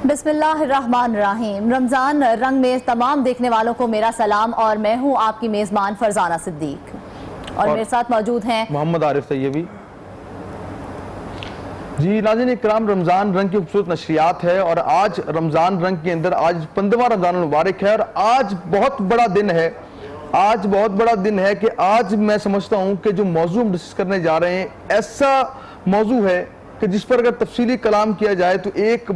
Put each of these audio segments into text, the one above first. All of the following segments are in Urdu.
بسم اللہ الرحمن الرحیم۔ رمضان رنگ میں تمام دیکھنے والوں کو میرا سلام، اور میں ہوں آپ کی میزبان فرزانہ صدیق، اور میرے ساتھ موجود ہیں محمد عارف طیبی۔ جی ناظرین اکرام، رمضان رنگ کی خوبصورت نشریات ہے، اور آج رمضان رنگ کے اندر آج 15واں رمضان المبارک ہے، اور آج بہت بڑا دن ہے۔ آج بہت بڑا دن ہے کہ آج میں سمجھتا ہوں کہ جو موضوع ہم ڈسکس کرنے جا رہے ہیں ایسا موضوع ہے کہ جس پر اگر تفصیلی کلام کیا جائے تو ایک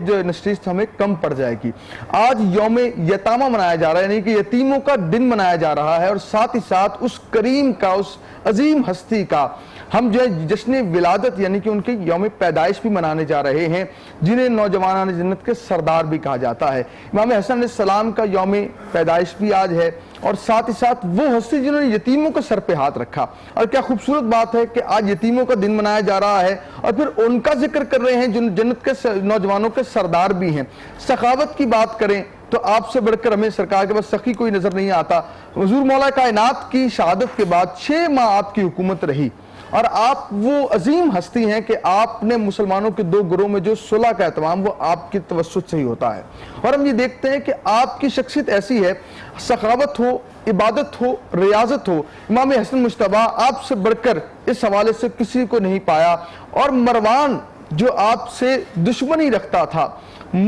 جو نشریات ہمیں کم پڑ جائے گی۔ آج یوم یتامہ منایا جا رہا ہے، یعنی کہ یتیموں کا دن منایا جا رہا ہے، اور ساتھ ہی ساتھ اس کریم کا، اس عظیم ہستی کا ہم جو ہے جشن ولادت یعنی کہ ان کے یوم پیدائش بھی منانے جا رہے ہیں، جنہیں نوجوانان جنت کے سردار بھی کہا جاتا ہے۔ امام حسن علیہ السلام کا یوم پیدائش بھی آج ہے، اور ساتھ ہی ساتھ وہ ہستی جنہوں نے یتیموں کے سر پہ ہاتھ رکھا، اور کیا خوبصورت بات ہے کہ آج یتیموں کا دن منایا جا رہا ہے، اور پھر ان کا ذکر کر رہے ہیں جو جنت کے نوجوانوں کے سردار بھی ہیں۔ سخاوت کی بات کریں تو آپ سے بڑھ کر ہمیں سرکار کے پاس سخی کوئی نظر نہیں آتا۔ حضور مولا کائنات کی شہادت کے بعد 6 ماہ آپ کی حکومت رہی، اور آپ وہ عظیم ہستی ہیں کہ آپ نے مسلمانوں کے 2 گروہ میں جو صلح کا اہتمام وہ آپ کی توسط سے ہی ہوتا ہے، اور ہم یہ دیکھتے ہیں کہ آپ کی شخصیت ایسی ہے، سخاوت ہو، عبادت ہو، ریاضت ہو۔ امام حسن مجتبیٰ آپ سے بڑھ کر اس حوالے سے کسی کو نہیں پایا، اور مروان جو آپ سے دشمنی رکھتا تھا،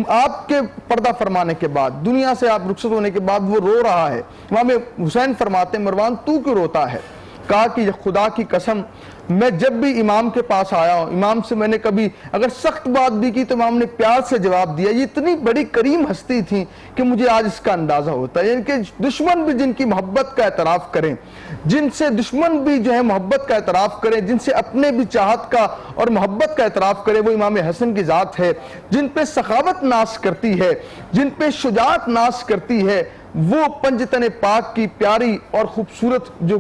آپ کے پردہ فرمانے کے بعد، دنیا سے آپ رخصت ہونے کے بعد وہ رو رہا ہے۔ امام حسین فرماتے ہیں مروان تو کیوں روتا ہے؟ کہا کہ خدا کی قسم میں جب بھی امام کے پاس آیا ہوں، امام سے میں نے کبھی اگر سخت بات بھی کی تو امام نے پیار سے جواب دیا۔ یہ اتنی بڑی کریم ہستی تھی کہ مجھے آج اس کا اندازہ ہوتا ہے، یعنی کہ دشمن بھی جن کی محبت کا اعتراف کریں، جن سے دشمن بھی جو ہے محبت کا اعتراف کریں، جن سے اپنے بھی چاہت کا اور محبت کا اعتراف کریں، وہ امام حسن کی ذات ہے، جن پہ سخاوت ناز کرتی ہے، جن پہ شجاعت ناز کرتی ہے۔ وہ پنجتن پاک کی پیاری اور خوبصورت جو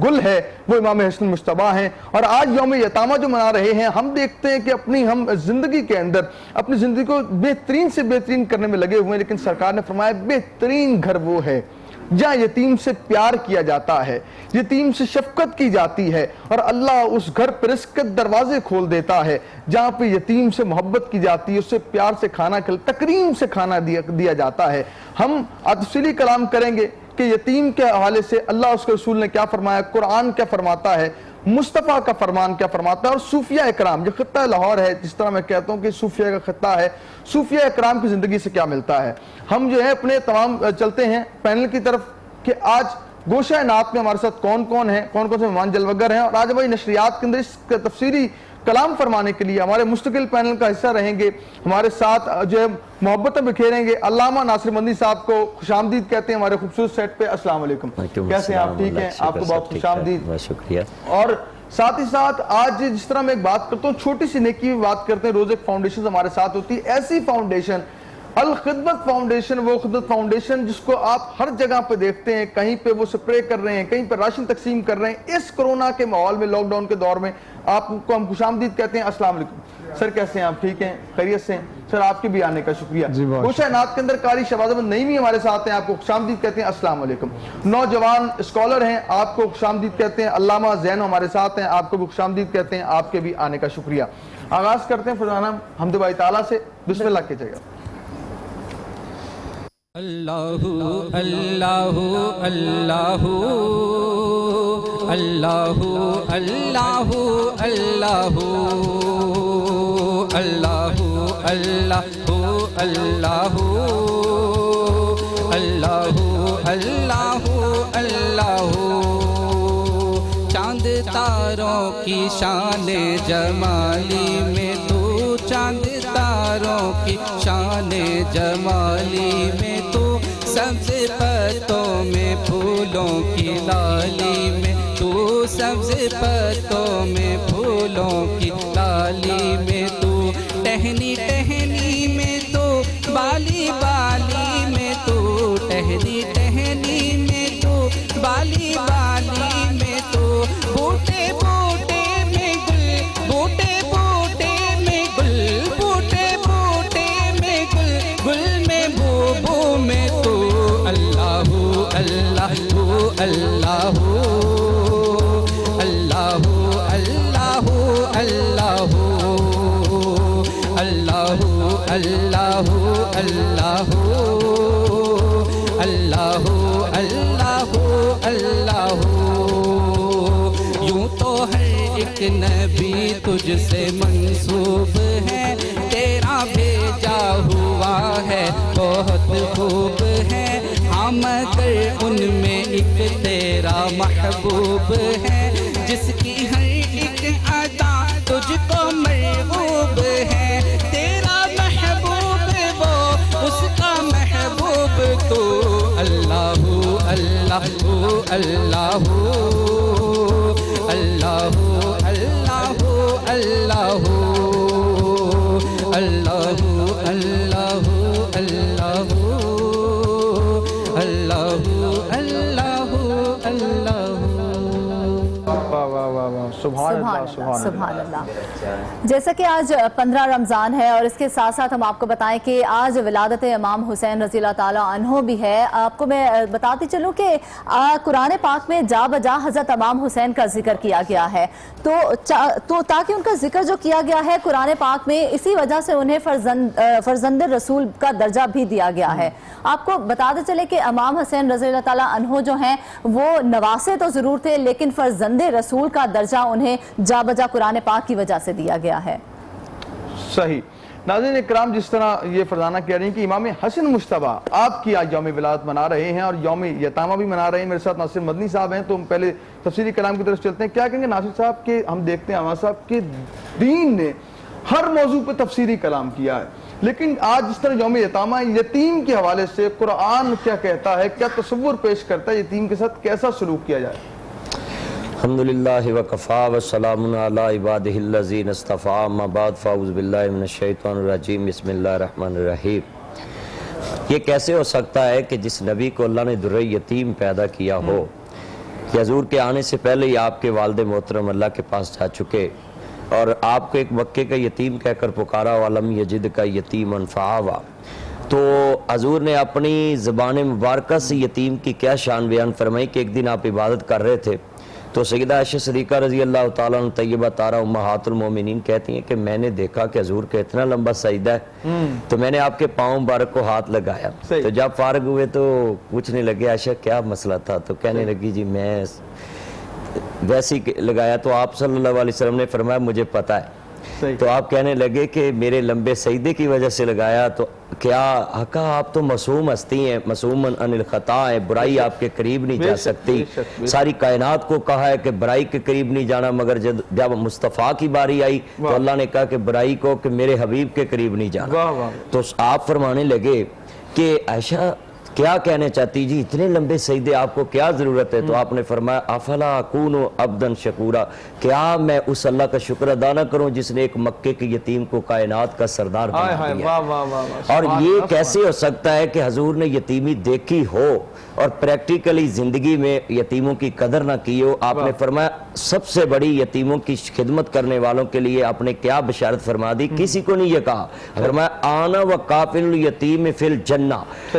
گل ہے وہ امام حسن مجتبیٰ ہیں۔ اور آج یوم یتامہ جو منا رہے ہیں، ہم دیکھتے ہیں کہ اپنی ہم زندگی کے اندر اپنی زندگی کو بہترین سے بہترین کرنے میں لگے ہوئے ہیں، لیکن سرکار نے فرمایا بہترین گھر وہ ہے جہاں یتیم سے پیار کیا جاتا ہے، یتیم سے شفقت کی جاتی ہے، اور اللہ اس گھر پر رزق کے دروازے کھول دیتا ہے جہاں پہ یتیم سے محبت کی جاتی ہے، اس سے پیار سے کھانا تکریم سے کھانا دیا جاتا ہے۔ ہم تفصیلی کلام کریں گے کہ یتیم کے حوالے سے اللہ اس کے رسول نے کیا فرمایا، قرآن کیا فرماتا ہے، مصطفیٰ کا فرمان کیا فرماتا ہے، اور صوفیہ اکرام جو خطہ لاہور ہے، جس طرح میں کہتا ہوں کہ صوفیہ کا خطہ ہے، صوفیہ اکرام کی زندگی سے کیا ملتا ہے۔ ہم جو ہے اپنے تمام چلتے ہیں پینل کی طرف کہ آج گوشہ نعت میں ہمارے ساتھ کون کون ہیں، کون کون سے مہمان جلوگر ہیں، اور آج ہماری نشریات کے اندر اس کا تفصیلی کلام فرمانے کے لیے ہمارے مستقل پینل کا حصہ رہیں گے۔ ہمارے ساتھ جو ہے محبتیں بکھیریں گے علامہ ناصر مندی صاحب کو خوش آمدید کہتے ہیں ہمارے خوبصورت سیٹ پہ۔ السلام علیکم، کیسے ہیں آپ؟ ٹھیک ہیں؟ آپ کو بہت خوش آمدید، شکریہ۔ اور ساتھ ہی ساتھ آج جس طرح میں ایک بات کرتا ہوں، چھوٹی سی نیکی بھی بات کرتے ہیں، روز ایک فاؤنڈیشن ہمارے ساتھ ہوتی ہے، ایسی فاؤنڈیشن الخدمت فاؤنڈیشن، وہ خدمت فاؤنڈیشن جس کو آپ ہر جگہ پہ دیکھتے ہیں، کہیں پہ وہ سپرے کر رہے ہیں، کہیں پہ راشن تقسیم کر رہے ہیں۔ اس کرونا کے ماحول میں، لاک ڈاؤن کے دور میں آپ کو ہم خوش آمدید کہتے ہیں۔ السلام علیکم سر، کیسے ہیں آپ؟ ٹھیک ہیں؟ خیریت سے ہیں سر؟ آپ کے بھی آنے کا شکریہ۔ گوشہ نعت کے اندر قاری شہباز احمد نعیمی ہمارے ساتھ ہیں، آپ کو خوش آمدید کہتے ہیں۔ السلام علیکم۔ نوجوان اسکالر ہیں، آپ کو خوش آمدید کہتے ہیں۔ علامہ زین ہمارے ساتھ ہیں، آپ کو بھی خوش آمدید کہتے ہیں، آپ کے بھی آنے کا شکریہ۔ آغاز کرتے ہیں فرزانہ حمد بھائی تعالیٰ سے، بسم اللہ کیجئے گا۔ اللہ اللہ اللہ اللہ اللہ اللہ اللہ اللہ اللہ اللہ اللہ چاند تاروں کی شان جمالی میں تو، چاند تاروں کی شان جمالی میں تو، سبز پتوں میں پھولوں کی لالی میں تو، سبز پتوں میں پھولوں کی لالی میں تو، ٹہنی ٹہنی میں تو، بالی بالی میں تو، ٹہنی ٹہنی میں تو، بالی بالی میں تو، بوٹے بوٹے میں گل، بوٹے بوٹے میں گل، بوٹے بوٹے میں گل، گل میں بو بو میں تو، اللہ اللہ اللہ اللہ اللہ اللہ اللہ اللہ اللہ اللہ اللہ یوں تو ہر ایک نبی تجھ سے منسوب ہے، تیرا بھیجا ہوا ہے بہت خوب ہے، ہاں مگر ان میں ایک تیرا محبوب ہے، جس کی ہر ایک ادا تجھ کو مرغوب ہے، تیرا محبوب وہ اس کا محبوب تو، اللہ اللہ اللہ اللہ اللہ اللہ اللہ اللہ اللہ اللہ اللہ اللہ۔ واہ واہ واہ واہ، سبحان اللہ سبحان اللہ۔ جیسا کہ آج 15 رمضان ہے اور اس کے ساتھ ساتھ ہم آپ کو بتائیں کہ آج ولادت امام حسین رضی اللہ تعالیٰ عنہ بھی ہے۔ آپ کو میں بتاتی چلوں کہ قرآن پاک میں جا بجا حضرت امام حسین کا ذکر کیا گیا ہے، تو تاکہ ان کا ذکر جو کیا گیا ہے قرآن پاک میں، اسی وجہ سے انہیں فرزند رسول کا درجہ بھی دیا گیا ہے۔ آپ کو بتاتے چلے کہ امام حسین رضی اللہ تعالیٰ عنہ جو ہیں وہ نواسے تو ضرور تھے، لیکن فرزند رسول کا درجہ انہیں جا بجا قرآن پاک کی وجہ سے دیا گیا ہے۔ صحیح۔ ناظرین اکرام، جس طرح یہ فرزانہ کہہ رہی ہیں کہ امام حسن مجتبیٰ آپ کی آج یوم ولادت منا رہے ہیں اور یوم یتامہ بھی منا رہے ہیں، میرے ساتھ ناصر مدنی صاحب ہیں، تو ہم پہلے تفسیری کلام کی طرف چلتے ہیں۔ کیا کہیں گے ناصر صاحب کہ ہم دیکھتے ہیں عوام صاحب کہ دین نے ہر موضوع پہ تفسیری کلام کیا ہے، لیکن آج جس طرح یوم یتامہ یتیم کے حوالے سے قرآن کیا کہتا ہے، کیا تصور پیش کرتا ہے، یتیم کے ساتھ کیسا سلوک کیا جائے؟ الحمدللہ وکفا وسلام علی عبادہ الذین اصطفیٰ، اما بعد فاعوذ باللہ من الشیطان الرجیم، بسم اللہ الرحمن الرحیم۔ یہ کیسے ہو سکتا ہے کہ جس نبی کو اللہ نے در یتیم پیدا کیا ہو، کہ حضور کے آنے سے پہلے ہی آپ کے والد محترم اللہ کے پاس جا چکے اور آپ کو ایک مکے کا یتیم کہہ کر پکارا، وَلَمْ يَجِدْكَ يَتِيمًا فَآوَىٰ، تو حضور نے اپنی زبان مبارکہ سے یتیم کی کیا شان بیان فرمائی کہ ایک دن آپ عبادت کر رہے تھے تو سیدہ عائشہ صدیقہ رضی اللہ تعالیٰ عنہ طیبہ طاہرہ امہات المومنین کہتی ہیں کہ میں نے دیکھا کہ حضور کا اتنا لمبا سجدہ ہے تو میں نے آپ کے پاؤں مبارک کو ہاتھ لگایا، تو جب فارغ ہوئے تو پوچھنے لگے عائشہ کیا مسئلہ تھا، تو کہنے لگی جی میں ویسے ہی لگایا، تو آپ صلی اللہ علیہ وسلم نے فرمایا مجھے پتہ ہے، تو آپ کہنے لگے کہ میرے لمبے سجدے کی وجہ سے لگایا، تو کیا حقا آپ تو معصوم ہستی ہیں، معصومن عن الخطا ہیں، برائی آپ کے قریب نہیں جا سکتی، ساری کائنات کو کہا ہے کہ برائی کے قریب نہیں جانا، مگر جب مصطفیٰ کی باری آئی تو اللہ نے کہا کہ برائی کو کہ میرے حبیب کے قریب نہیں جانا، تو آپ فرمانے لگے کہ عائشہ کیا کہنے چاہتی جی اتنے لمبے سجدے آپ کو کیا ضرورت ہے، تو آپ نے فرمایا افلا اکون عبدا شکورا، کیا میں اس اللہ کا شکر ادا نہ کروں جس نے ایک مکے کے یتیم کو کائنات کا سردار بنا دیا، اور یہ کیسے ہو سکتا ہے کہ حضور نے یتیمی دیکھی ہو اور پریکٹیکلی زندگی میں یتیموں کی قدر نہ کی ہو۔ آپ نے فرمایا سب سے بڑی یتیموں کی خدمت کرنے والوں کے لیے آپ نے کیا بشارت فرما دی، کسی کو نہیں یہ کہا، فرمایا آنا و کافل الیتیم فی الجنہ،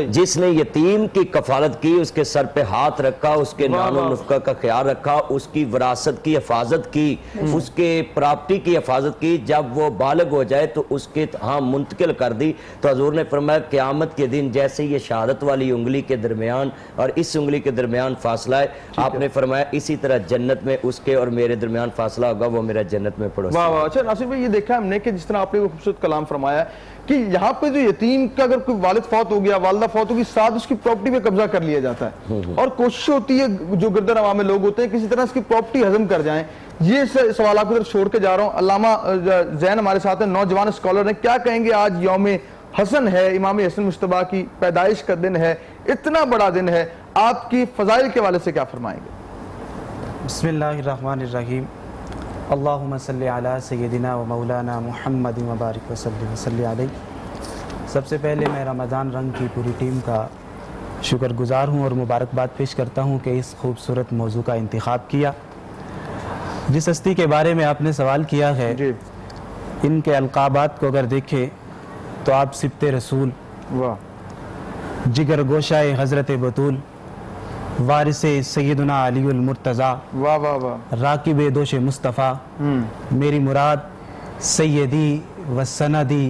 جس نے یتیم کی کفالت کی، اس کے سر پہ ہاتھ رکھا، اس کے نان و نفقہ کا خیال رکھا، اس کی وراثت کی حفاظت کی، اس کے پراپرٹی کی حفاظت کی، جب وہ بالغ ہو جائے تو اس کے ہاں منتقل کر دی، تو حضور نے فرمایا قیامت کے دن جیسے یہ شہادت والی انگلی کے درمیان اور اس انگلی کے درمیان فاصلہ ہے، آپ نے فرمایا اسی طرح جنت میں اس کے اور میرے درمیان فاصلہ ہوگا، وہ میرا جنت میں پڑوسی۔ واہ واہ، اچھا ناصر بھائی یہ دیکھا ہم نے کہ جس طرح آپ نے وہ خوبصورت کلام فرمایا ہے کہ یہاں پہ جو یتیم کا اگر کوئی والد فوت ہو گیا، والدہ فوت ہوگی، ساتھ اس کی پراپرٹی پہ قبضہ کر لیا جاتا ہے، اور کوشش ہوتی ہے جو گردن عوام میں لوگ ہوتے ہیں کسی طرح اس کی پراپرٹی ہضم کر جائیں۔ یہ سوال آپ کی طرف چھوڑ کے جا رہا ہوں، علامہ زین ہمارے ساتھ ہیں، نوجوان اسکالر ہیں، کیا کہیں گے آج یوم حسن ہے، امام حسن مجتبیٰ کی پیدائش کا دن ہے، اتنا بڑا دن ہے، آپ کی فضائل کے والے سے کیا فرمائیں گے؟ بسم اللہ الرحمن الرحیم، اللہم صلی علی سیدنا و مولانا محمد مبارک وسلم صلی علیہ۔ سب سے پہلے میں رمضان رنگ کی پوری ٹیم کا شکر گزار ہوں اور مبارکباد پیش کرتا ہوں کہ اس خوبصورت موضوع کا انتخاب کیا۔ جس ہستی کے بارے میں آپ نے سوال کیا ہے، ان کے القابات کو اگر دیکھیں تو آپ سبت رسول، جگر گوشہ حضرت بطول، وارث سیدنا علی المرتضیٰ، راکب دوش مصطفیٰ، میری مراد سیدی و سندی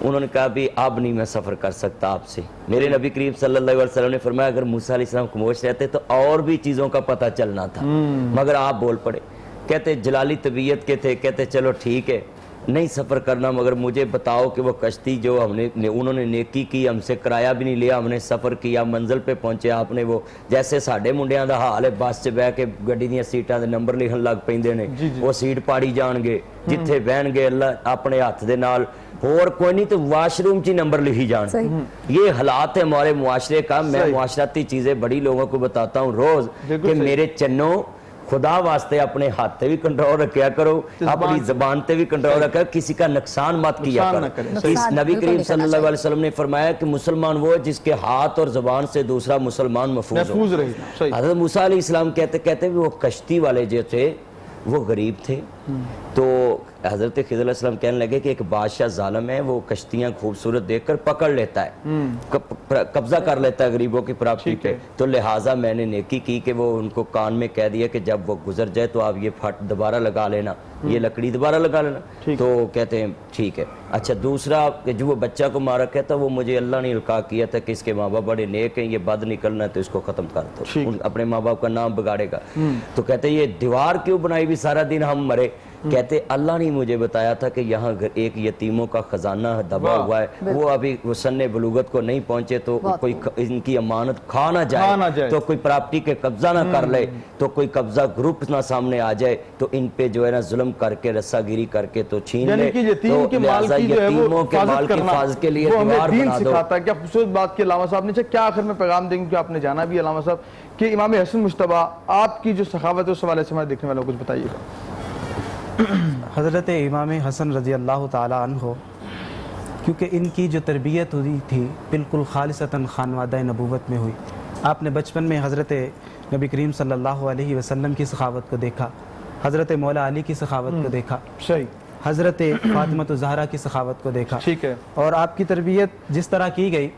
انہوں نے کہا بھی اب نہیں میں سفر کر سکتا آپ سے. میرے نبی کریم صلی اللہ علیہ وسلم نے فرمایا اگر موسیٰ علیہ السلام خاموش رہتے تو اور بھی چیزوں کا پتہ چلنا تھا, مگر آپ بول پڑے. کہتے جلالی طبیعت کے تھے, کہتے چلو ٹھیک ہے نہیں سفر کرنا, مگر مجھے بتاؤ کہ وہ کشتی جو انہوں نے نیکی کی, ہم سے کرایہ بھی نہیں لیا, ہم نے سفر کیا, منزل پہ پہنچے, آپ نے وہ جیسے ساڈے منڈیاں دا حال ہے بس 'ਚ بہ کے گڈی دیاں سیٹاں دے نمبر لکھن لگ پیندے نے, وہ سیٹ پاڑی جان گے جتھے بہن گے اللہ اپنے ہاتھ دے نال, اور کوئی نہیں تو واش روم 'ਚ نمبر لکھی جان. یہ حالات ہے ہمارے معاشرے کا. میں معاشرتی چیزیں بڑی لوگوں کو بتاتا ہوں روز کہ میرے چنوں خدا واسطے اپنے ہاتھ تے بھی کنٹرول رکھیا کرو, اپنی زبان تے بھی کنٹرول رکھا, کسی کا نقصان مت کیا کرو. نبی کریم صلی اللہ علیہ وسلم نے فرمایا کہ مسلمان وہ ہے جس کے ہاتھ اور زبان سے دوسرا مسلمان محفوظ ہو. حضرت موسیٰ علیہ السلام کہتے وہ کشتی والے جو تھے وہ غریب تھے, تو حضرت خضر علیہ السلام کہنے لگے کہ ایک بادشاہ ظالم ہے, وہ کشتیاں خوبصورت دیکھ کر پکڑ لیتا ہے, قبضہ کر لیتا ہے غریبوں کی پراپرٹی پہ, تو لہٰذا میں نے نیکی کی کہ وہ ان کو کان میں کہہ دیا کہ جب وہ گزر جائے تو آپ یہ پھٹ دوبارہ لگا لینا, یہ لکڑی دوبارہ لگا لینا. تو کہتے ہیں ٹھیک ہے. اچھا دوسرا کہ جو وہ بچہ کو مارا کہتا وہ مجھے اللہ نے القاء کیا تھا کہ اس کے ماں باپ بڑے نیک ہیں, یہ بد نکلنا ہے تو اس کو ختم کر دو, اپنے ماں باپ کا نام بگاڑے گا. تو کہتے یہ دیوار کیوں بنائی بھی سارا دن ہم مرے, کہتے اللہ نے مجھے بتایا تھا کہ یہاں ایک یتیموں کا خزانہ دبا ہوا ہے, وہ ابھی وہ سن بلوغت کو نہیں پہنچے تو کوئی ان کی امانت کھا نہ جائے, تو کوئی پراپرٹی کے قبضہ نہ کر لے, تو کوئی قبضہ گروپ نہ سامنے آ جائے تو ان پہ جو ہے نا ظلم کر کے رسا گیری کر کے تو چھین لے. تو لہٰذا یتیموں کے مال کی حفاظت کے لیے دیوار بنا دو. کیا خوبصورت بات کی علامہ صاحب نے. کیا آخر میں پیغام دیں گے کہ آپ نے جانا بھی علامہ صاحب کہ امام حسن مجتبیٰ آپ کی جو سخاوت ہے اس حوالے سے ہمارے دیکھنے والوں کو کچھ بتائیے گا. حضرت امام حسن رضی اللہ تعالی عنہ, کیونکہ ان کی جو تربیت ہوئی تھی بالکل خالصتاً خانوادہ نبوت میں ہوئی. آپ نے بچپن میں حضرت نبی کریم صلی اللہ علیہ وسلم کی سخاوت کو دیکھا, حضرت مولا علی کی سخاوت کو دیکھا, حضرت فاطمہ الزہرا کی سخاوت کو دیکھا. اور آپ کی تربیت جس طرح کی گئی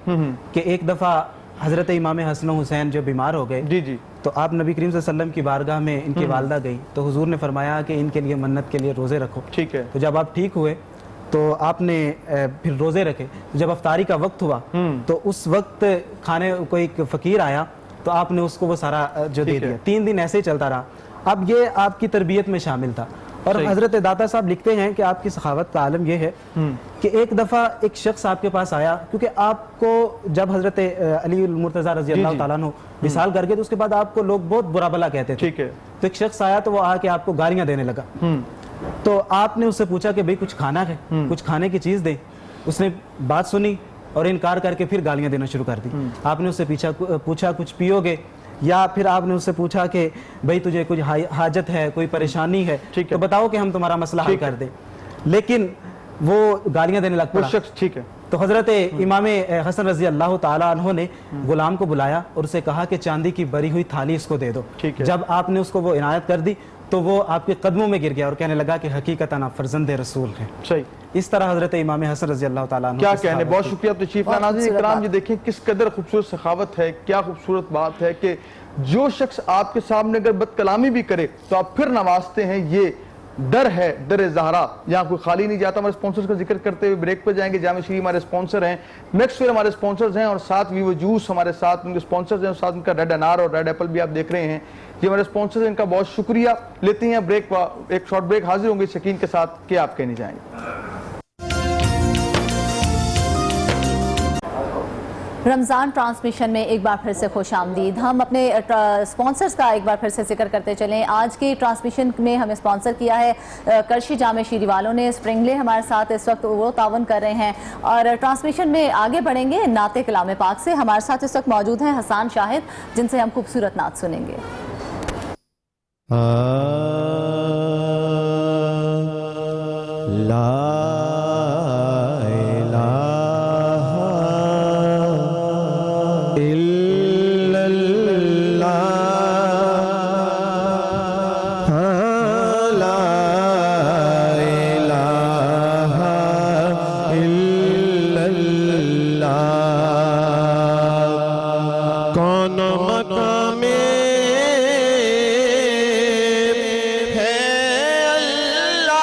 کہ ایک دفعہ حضرت امام حسن و حسین جو بیمار ہو گئے تو آپ نبی کریم صلی اللہ علیہ وسلم کی بارگاہ میں ان کی والدہ گئی تو حضور نے فرمایا کہ ان کے لیے منت کے لیے روزے رکھو. تو جب آپ ٹھیک ہوئے تو آپ نے پھر روزے رکھے. جب افطاری کا وقت ہوا تو اس وقت کھانے کو ایک فقیر آیا تو آپ نے اس کو وہ سارا جو دے دیا. 3 دن ایسے ہی چلتا رہا. اب یہ آپ کی تربیت میں شامل تھا. اور حضرت داتا صاحب لکھتے ہیں کہ آپ کی سخاوت کا عالم یہ ہے کہ ایک دفعہ ایک شخص آپ کے پاس آیا, کیونکہ آپ کو جب حضرت علی المرتضیٰ رضی اللہ تعالیٰ عنہ وصال کر گئے تو اس کے بعد آپ کو لوگ بہت برا بھلا کہتے تھے. تو ایک شخص آیا تو وہ آ کے آپ کو گالیاں دینے لگا. تو آپ نے اس سے پوچھا کہ بھئی کچھ کھانا ہے, کچھ کھانے کی چیز دیں. اس نے بات سنی اور انکار کر کے پھر گالیاں دینا شروع کر دی. آپ نے اس سے پوچھا کچھ پیو گے, یا پھر آپ نے اس سے پوچھا کہ بھئی تجھے کچھ حاجت ہے, کوئی پریشانی ہے تو بتاؤ کہ ہم تمہارا مسئلہ حل کر دیں. لیکن وہ گالیاں دینے لگ پڑا. تو حضرت امام حسن رضی اللہ تعالیٰ عنہ نے غلام کو بلایا اور اسے کہا کہ چاندی کی بری ہوئی تھالی اس کو دے دو. جب آپ نے اس کو وہ عنایت کر دی تو وہ آپ کے قدموں میں گر گیا اور کہنے لگا کہ حقیقتاً آپ فرزند رسول ہیں. اس طرح حضرت امام حسن رضی اللہ تعالیٰ عنہ کیا کہنے. بہت شکریہ تشریف لانا. ناظرین کرام یہ دیکھیں کس قدر خوبصورت سخاوت ہے, کیا خوبصورت بات ہے کہ جو شخص آپ کے سامنے اگر بد کلامی بھی کرے تو آپ پھر نوازتے ہیں. یہ در ہے, در زہرا, یہاں کوئی خالی نہیں جاتا. ہمارے سپونسرز کا ذکر کرتے ہوئے بریک پہ جائیں گے. جامع شریف ہمارے سپونسر ہیں, میکس ویئر ہمارے سپونسرز ہیں, اور ساتھ ویوو جوس ہمارے ساتھ ان کے سپونسرز ہیں, اور ساتھ ان کا ریڈ انار اور ریڈ ایپل بھی آپ دیکھ رہے ہیں. یہ ہمارے سپونسرز ہیں, ان کا بہت شکریہ. لیتے ہیں بریک, ایک شارٹ بریک. حاضر ہوں گے شکین کے ساتھ کہ آپ کہنے جائیں گے. رمضان ٹرانسمیشن میں ایک بار پھر سے خوش آمدید. ہم اپنے سپانسرز کا ایک بار پھر سے ذکر کرتے چلیں. آج کی ٹرانسمیشن میں ہمیں سپانسر کیا ہے کرشی جامع شیری والوں نے. اسپرنگلے ہمارے ساتھ اس وقت وہ تعاون کر رہے ہیں, اور ٹرانسمیشن میں آگے بڑھیں گے نعت کلام پاک سے. ہمارے ساتھ اس وقت موجود ہیں حسان شاہد, جن سے ہم خوبصورت نعت سنیں گے. ہے اللہ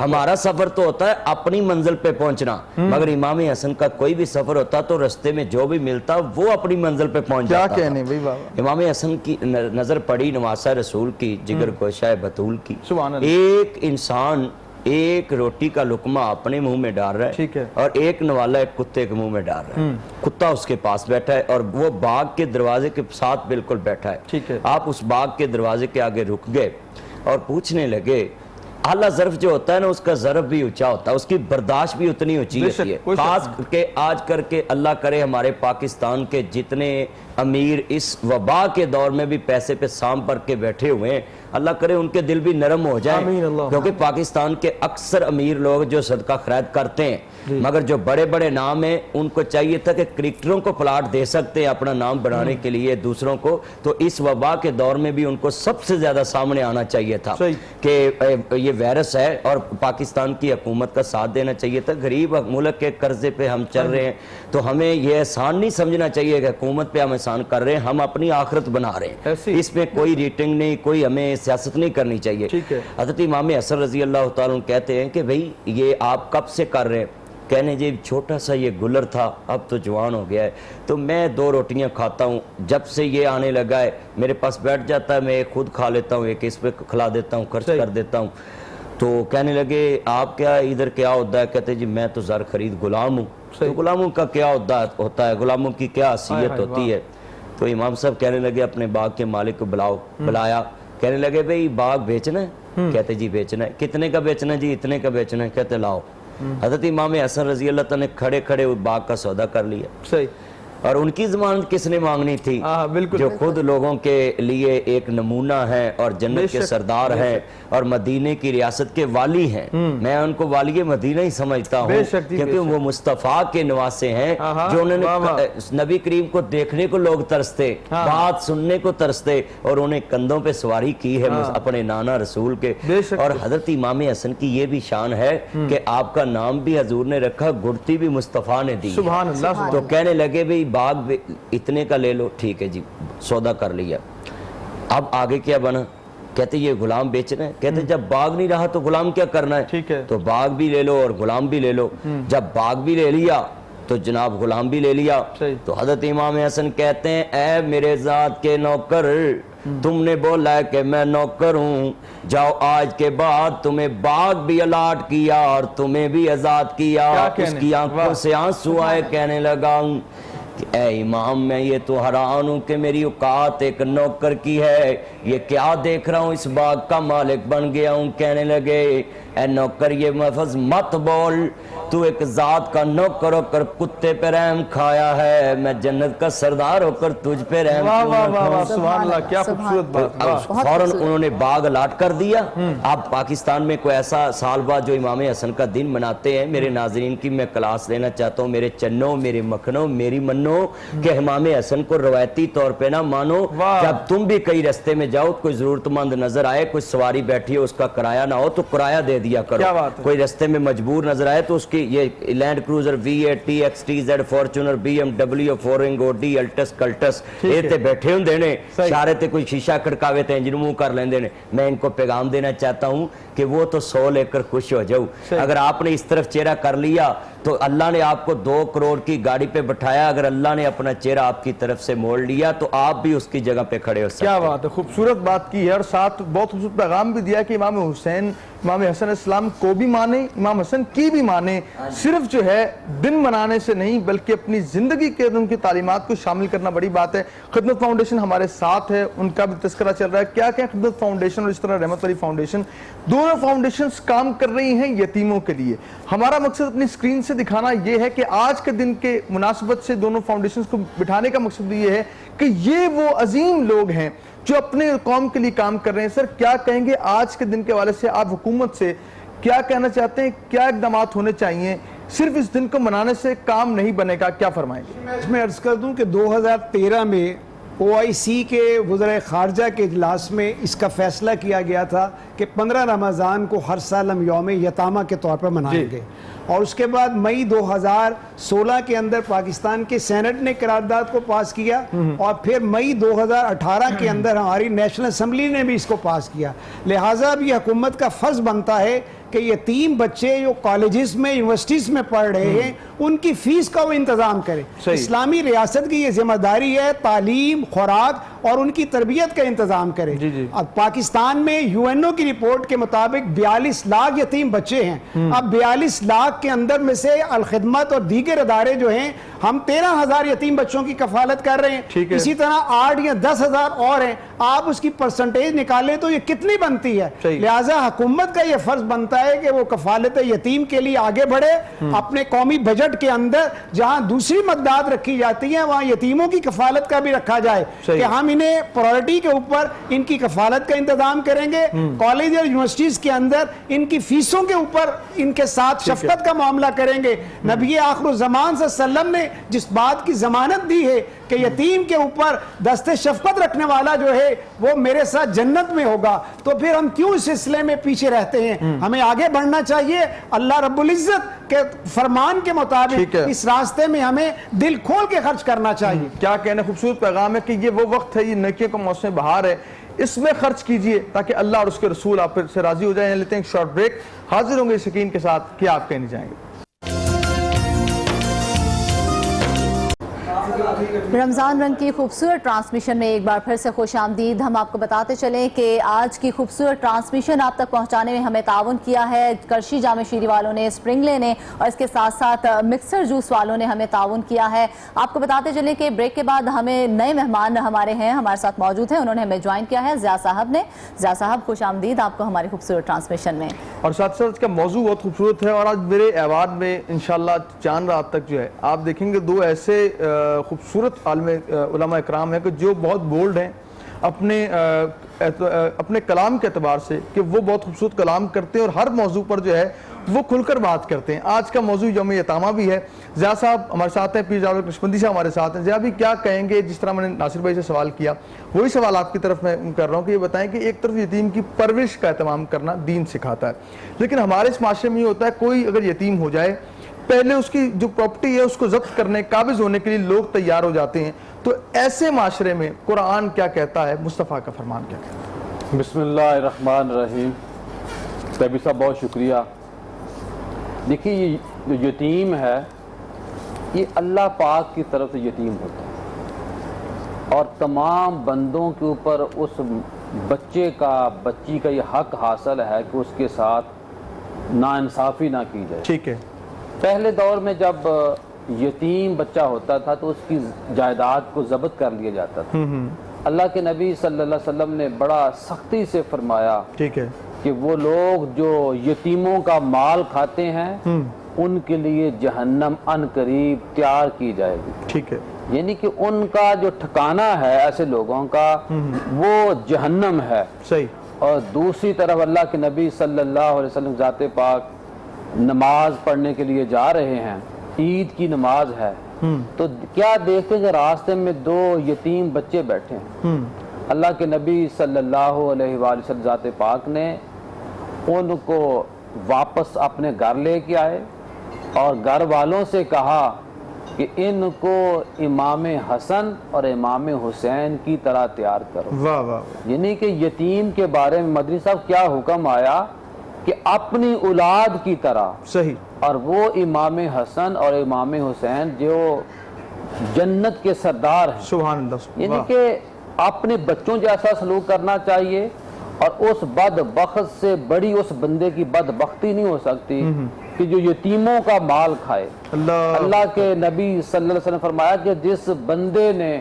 ہمارا سفر تو ہوتا ہے اپنی منزل پہ پہنچنا، مگر امام حسن کا کوئی بھی سفر ہوتا تو رستے میں جو بھی ملتا وہ اپنی منزل پہ پہنچ جاتا کیا کہنے بھائی بابا. امام حسن کی نظر پڑی نواسہ رسول کی، جگر گوشہ بطول کی. سبحان اللہ. ایک انسان ایک روٹی کا لقمہ اپنے منہ میں ڈال رہا ٹھیک ہے ہے. اور ایک نوالا ایک کتے کے منہ میں ڈال رہا ہے. کتا اس کے پاس بیٹھا ہے اور وہ باغ کے دروازے کے ساتھ بالکل بیٹھا ہے. ٹھیک ہے. آپ اس باغ کے دروازے کے آگے رک گئے اور پوچھنے لگے. اعلیٰ ظرف جو ہوتا ہے نا، اس کا ظرف بھی اونچا ہوتا ہے، اس کی برداشت بھی اتنی اونچی ہوتی ہے. خاص کر کے آج کر کے اللہ کرے ہمارے پاکستان کے جتنے امیر اس وبا کے دور میں بھی پیسے پہ سام پر کے بیٹھے ہوئے ہیں، اللہ کرے ان کے دل بھی نرم ہو جائیں. کیونکہ پاکستان کے اکثر امیر لوگ جو صدقہ خیرات کرتے ہیں، مگر جو بڑے بڑے نام ہیں ان کو چاہیے تھا کہ کرکٹروں کو پلاٹ دے سکتے ہیں اپنا نام بڑھانے کے لیے دوسروں کو، تو اس وبا کے دور میں بھی ان کو سب سے زیادہ سامنے آنا چاہیے تھا کہ یہ وائرس ہے اور پاکستان کی حکومت کا ساتھ دینا چاہیے تھا. غریب ملک کے قرضے پہ ہم چل رہے ہیں تو ہمیں یہ احسان نہیں سمجھنا چاہیے کہ حکومت پہ ہم احسان کر ررہے ہیں، ہم اپنی آخرت بنا رہے ہیں. اس میں کوئی ریٹنگ نہیں، کوئی ہمیں سیاست نہیں کرنی چاہیے. حضرت امام حسن رضی اللہ تعالیٰ عنہ کہتے ہیں کہ بھئی یہ آپ کب سے کر رہے ہیں؟ کہنے جی چھوٹا سا یہ گلر تھا، اب تو جوان ہو گیا ہے، تو میں 2 روٹیاں کھاتا ہوں. جب سے یہ آنے لگا ہے میرے پاس بیٹھ جاتا ہے، میں ایک خود کھا لیتا ہوں، ایک اس پہ کھلا دیتا ہوں، خرچ کر دیتا ہوں. تو کہنے لگے آپ کیا ادھر کیا ہوتا ہے؟ کہتے جی میں تو زر خرید غلام ہوں. تو غلاموں کا کیا ہوتا ہے، غلاموں کی کیا حیثیت ہوتی ہے؟ تو امام صاحب کہنے لگے اپنے باغ کے مالک کو بلایا. کہنے لگے بھئی باغ بیچنا ہے؟ کہتے جی بیچنا ہے. کتنے کا بیچنا ہے؟ جی اتنے کا بیچنا ہے. کہتے لاؤ. حضرت امام حسن رضی اللہ تعالیٰ نے کھڑے کھڑے باغ کا سودا کر لیا. صحیح. اور ان کی ضمانت کس نے مانگنی تھی؟ جو خود لوگوں کے لیے ایک نمونہ ہے اور جنت کے سردار ہیں اور مدینے کی ریاست کے والی ہیں. میں ان کو والی مدینہ ہی سمجھتا ہوں کیونکہ وہ مصطفیٰ کے نواسے ہیں جو انہوں نے نبی کریم کو دیکھنے کو لوگ ترستے، بات سننے کو ترستے، اور انہیں کندھوں پہ سواری کی ہے اپنے نانا رسول کے. اور حضرت امام حسن کی یہ بھی شان ہے کہ آپ کا نام بھی حضور نے رکھا، گڑتی بھی مصطفیٰ نے دی. سبحان اللہ. تو کہنے لگے بھئی باغ اتنے کا لے لو. ٹھیک ہے جی، سودا کر لیا. اب آگے کیا بنا؟ کہتے یہ غلام بیچنا ہے. کہتے جب باغ نہیں رہا تو غلام کیا کرنا ہے؟ تو باغ بھی لے لو اور غلام بھی لے لو. جب باغ بھی لے لیا تو جناب غلام بھی لے لیا. تو حضرت امام حسن کہتے ہیں اے میرے ذات کے نوکر، تم نے بولا ہے کہ میں نوکر ہوں، جاؤ آج کے بعد تمہیں باغ بھی الاٹ کیا اور تمہیں بھی آزاد کیا. اس کی آنکھوں سے آنسو آئے. کہنے لگا اے امام میں یہ تو حیران ہوں کہ میری اوقات ایک نوکر کی ہے، یہ کیا دیکھ رہا ہوں، اس باغ کا مالک بن گیا ہوں. کہنے لگے اے نوکر یہ لفظ مت بول، تو ایک ذات کا نوکر ہو کر کتے پہ رحم کھایا ہے، میں جنت کا سردار ہو کر تجھ پہ رحم کھایا. سبحان اللہ، کیا خوبصورت بات. فوراً انہوں نے باغ الاٹ کر دیا. اب پاکستان میں کوئی ایسا سال بعد جو امام حسن کا دن مناتے ہیں، میرے ناظرین کی میں کلاس لینا چاہتا ہوں، میرے چنوں، میرے مکھنوں، میری منوں، کہ امام حسن کو روایتی طور پہ نہ مانو. جب تم بھی کئی رستے میں جاؤ، کوئی ضرورت مند نظر آئے، کوئی سواری بیٹھی ہو، اس کا کرایہ نہ ہو تو کرایہ دے دیا کرو. کوئی رستے میں مجبور نظر آئے تو اس کی یہ Land Cruiser V8 TX TZ Fortuner BMW فورنگ اوڈی الٹس کلٹس یہ تے بیٹھے ہوں دینے شارے تے کوئی شیشہ کھڑکاوے تے انجن منہ کر لیندے نے. میں ان کو پیغام دینا چاہتا ہوں کہ وہ تو 100 لے کر خوش ہو جاؤ. اگر آپ نے اس طرف چہرہ کر لیا تو اللہ نے آپ کو 2 کروڑ کی گاڑی پہ بٹھایا، اگر اللہ نے اپنا چہرہ آپ کی طرف سے موڑ لیا تو آپ بھی اس کی جگہ پہ کھڑے ہو سکتے ہیں. کیا بات ہے، خوبصورت بات کی ہے. اور ساتھ بہت خوبصورت پیغام بھی دیا کہ امام حسن السلام کو بھی مانے، امام حسن کی بھی مانے. صرف جو ہے دن منانے سے نہیں بلکہ اپنی زندگی کے ان کی تعلیمات کو شامل کرنا بڑی بات ہے. خدمت فاؤنڈیشن ہمارے ساتھ ہے، ان کا بھی تذکرہ چل رہا ہے. کیا کہ خدمت فاؤنڈیشن اور اس طرح رحمت علی فاؤنڈیشن دونوں فاؤنڈیشنز کام کر رہی ہیں یتیموں کے لیے. ہمارا مقصد اپنی اسکرین سے دکھانا یہ ہے کہ آج کے دن کے مناسبت سے دونوں فاؤنڈیشنز کو بٹھانے کا مقصد یہ ہے کہ یہ وہ عظیم لوگ ہیں جو اپنے قوم کے لیے کام کر رہے ہیں. سر کیا کہیں گے آج کے دن کے حوالے سے، آپ حکومت سے کیا کہنا چاہتے ہیں، کیا اقدامات ہونے چاہیے؟ صرف اس دن کو منانے سے کام نہیں بنے گا، کیا فرمائیں گے؟ میں اس میں عرض کر دوں کہ 2013 میں OIC کے وزراء خارجہ کے اجلاس میں اس کا فیصلہ کیا گیا تھا کہ 15 رمضان کو ہر سال ہم یوم یتامہ کے طور پر منائیں گے. اور اس کے بعد مئی 2016 کے اندر پاکستان کے سینٹ نے قرارداد کو پاس کیا اور پھر مئی 2018 کے اندر ہماری نیشنل اسمبلی نے بھی اس کو پاس کیا. لہٰذا اب یہ حکومت کا فرض بنتا ہے کہ یتیم بچے جو کالجز میں یونیورسٹیز میں پڑھ رہے ہیں ان کی فیس کا وہ انتظام کرے. اسلامی ریاست کی یہ ذمہ داری ہے تعلیم، خوراک اور ان کی تربیت کا انتظام کرے. اب پاکستان میں یو این او کی رپورٹ کے مطابق 42 لاکھ یتیم بچے ہیں. اب 42 لاکھ کے اندر میں سے الخدمت اور دیگر ادارے جو ہیں ہم 13,000 یتیم بچوں کی کفالت کر رہے ہیں. اسی طرح 8 یا 10,000 اور ہیں. آپ اس کی پرسنٹیج نکالیں تو یہ کتنی بنتی ہے. لہٰذا حکومت کا یہ فرض بنتا ہے کہ وہ کفالت یتیم کے لیے آگے بڑھے. اپنے قومی بجٹ کے اندر جہاں دوسری مقدار رکھی جاتی ہیں وہاں یتیموں کی کفالت کا بھی رکھا جائے کہ ہم انہیں پرائرٹی کے اوپر ان کی کفالت کا انتظام کریں گے. کالج اور یونیورسٹیز کے اندر ان کی فیسوں کے اوپر ان کے ساتھ شفقت کا معاملہ کریں گے. نبی آخر الزمان صلی اللہ علیہ وسلم نے جس بات کی ضمانت دی ہے کہ یتیم کے اوپر دست شفقت رکھنے والا جو ہے وہ میرے ساتھ جنت میں ہوگا، تو پھر ہم کیوں اس سلسلے میں پیچھے رہتے ہیں؟ ہمیں آگے بڑھنا چاہیے. اللہ رب العزت کے فرمان کے مطابق اس راستے میں ہمیں دل کھول کے خرچ کرنا چاہیے. کیا کہنا خوبصورت پیغام ہے کہ یہ وہ وقت ہے، یہ نیکیوں کا موسم بہار ہے، اس میں خرچ کیجئے تاکہ اللہ اور اس کے رسول آپ سے راضی ہو جائیں. لیتے ہیں ایک شارٹ بریک. حاضر ہوں گے اس یقین کے ساتھ کہ آپ کہنے جائیں گے. رمضان رنگ کی خوبصورت ٹرانسمیشن میں ایک بار پھر سے خوش آمدید. ہم آپ کو بتاتے چلیں کہ آج کی خوبصورت ٹرانسمیشن آپ تک پہنچانے میں ہمیں تعاون کیا ہے کرشی جامع شیری والوں نے، اسپرنگلے نے، اور اس کے ساتھ ساتھ مکسر جوس والوں نے ہمیں تعاون کیا ہے. آپ کو بتاتے چلیں کہ بریک کے بعد ہمیں نئے مہمان ہمارے ساتھ موجود ہیں، انہوں نے ہمیں جوائن کیا ہے، ضیاء صاحب نے. ضیاء صاحب خوش آمدید آپ کو ہماری خوبصورت ٹرانسمیشن میں. اور ساتھ ساتھ اس کا موضوع بہت خوبصورت ہے اور آج میرے ایوارڈ میں انشاءاللہ چاند رات تک جو ہے آپ دیکھیں گے دو ایسے خوبصورت علماء اکرام ہیں کہ جو بہت بولڈ ہیں اپنے کلام کے اعتبار سے کہ وہ بہت خوبصورت کلام کرتے ہیں اور ہر موضوع پر جو ہے وہ کھل کر بات کرتے ہیں. آج کا موضوع یوم یتامہ بھی ہے. ضیاء صاحب ہمارے ساتھ ہیں، پیر جاوید نقشبندی صاحب ہمارے ساتھ ہیں. ضیاء بھی کیا کہیں گے؟ جس طرح میں نے ناصر بھائی سے سوال کیا وہی سوال آپ کی طرف میں کر رہا ہوں کہ یہ بتائیں کہ ایک طرف یتیم کی پرورش کا اہتمام کرنا دین سکھاتا ہے، لیکن ہمارے اس معاشرے میں یہ ہوتا ہے کوئی اگر یتیم ہو جائے پہلے اس کی جو پراپرٹی ہے اس کو ضبط کرنے قابض ہونے کے لیے لوگ تیار ہو جاتے ہیں. تو ایسے معاشرے میں قرآن کیا کہتا ہے، مصطفیٰ کا فرمان کیا کہتا ہے؟ بسم اللہ الرحمن الرحیم. طیبی صاحب بہت شکریہ. دیکھیے یہ جو یتیم ہے یہ اللہ پاک کی طرف سے یتیم ہوتا ہے اور تمام بندوں کے اوپر اس بچی کا یہ حق حاصل ہے کہ اس کے ساتھ ناانصافی نہ کی جائے. ٹھیک ہے. پہلے دور میں جب یتیم بچہ ہوتا تھا تو اس کی جائیداد کو ضبط کر لیا جاتا تھا. اللہ کے نبی صلی اللہ علیہ وسلم نے بڑا سختی سے فرمایا ٹھیک ہے کہ وہ لوگ جو یتیموں کا مال کھاتے ہیں ان کے لیے جہنم ان قریب تیار کی جائے گی. ٹھیک ہے. یعنی کہ ان کا جو ٹھکانہ ہے ایسے لوگوں کا وہ جہنم ہے. صحیح. اور دوسری طرف اللہ کے نبی صلی اللہ علیہ وسلم ذات پاک نماز پڑھنے کے لیے جا رہے ہیں، عید کی نماز ہے، تو کیا دیکھتے کہ راستے میں دو یتیم بچے بیٹھے ہیں. اللہ کے نبی صلی اللہ علیہ وآلہ وسلم ذات پاک نے ان کو واپس اپنے گھر لے کے آئے اور گھر والوں سے کہا کہ ان کو امام حسن اور امام حسین کی طرح تیار کرو. واہ واہ. یعنی کہ یتیم کے بارے میں مدنی صاحب کیا حکم آیا کہ اپنی اولاد کی طرح. صحیح. اور وہ امام حسن اور امام حسین جو جنت کے سردار ہیں. سبحان اللہ. یعنی کہ اپنے بچوں جیسا سلوک کرنا چاہیے اور اس بدبخت سے بڑی اس بندے کی بدبختی نہیں ہو سکتی کہ جو یتیموں کا مال کھائے. اللہ کے نبی صلی اللہ علیہ وسلم نے فرمایا کہ جس بندے نے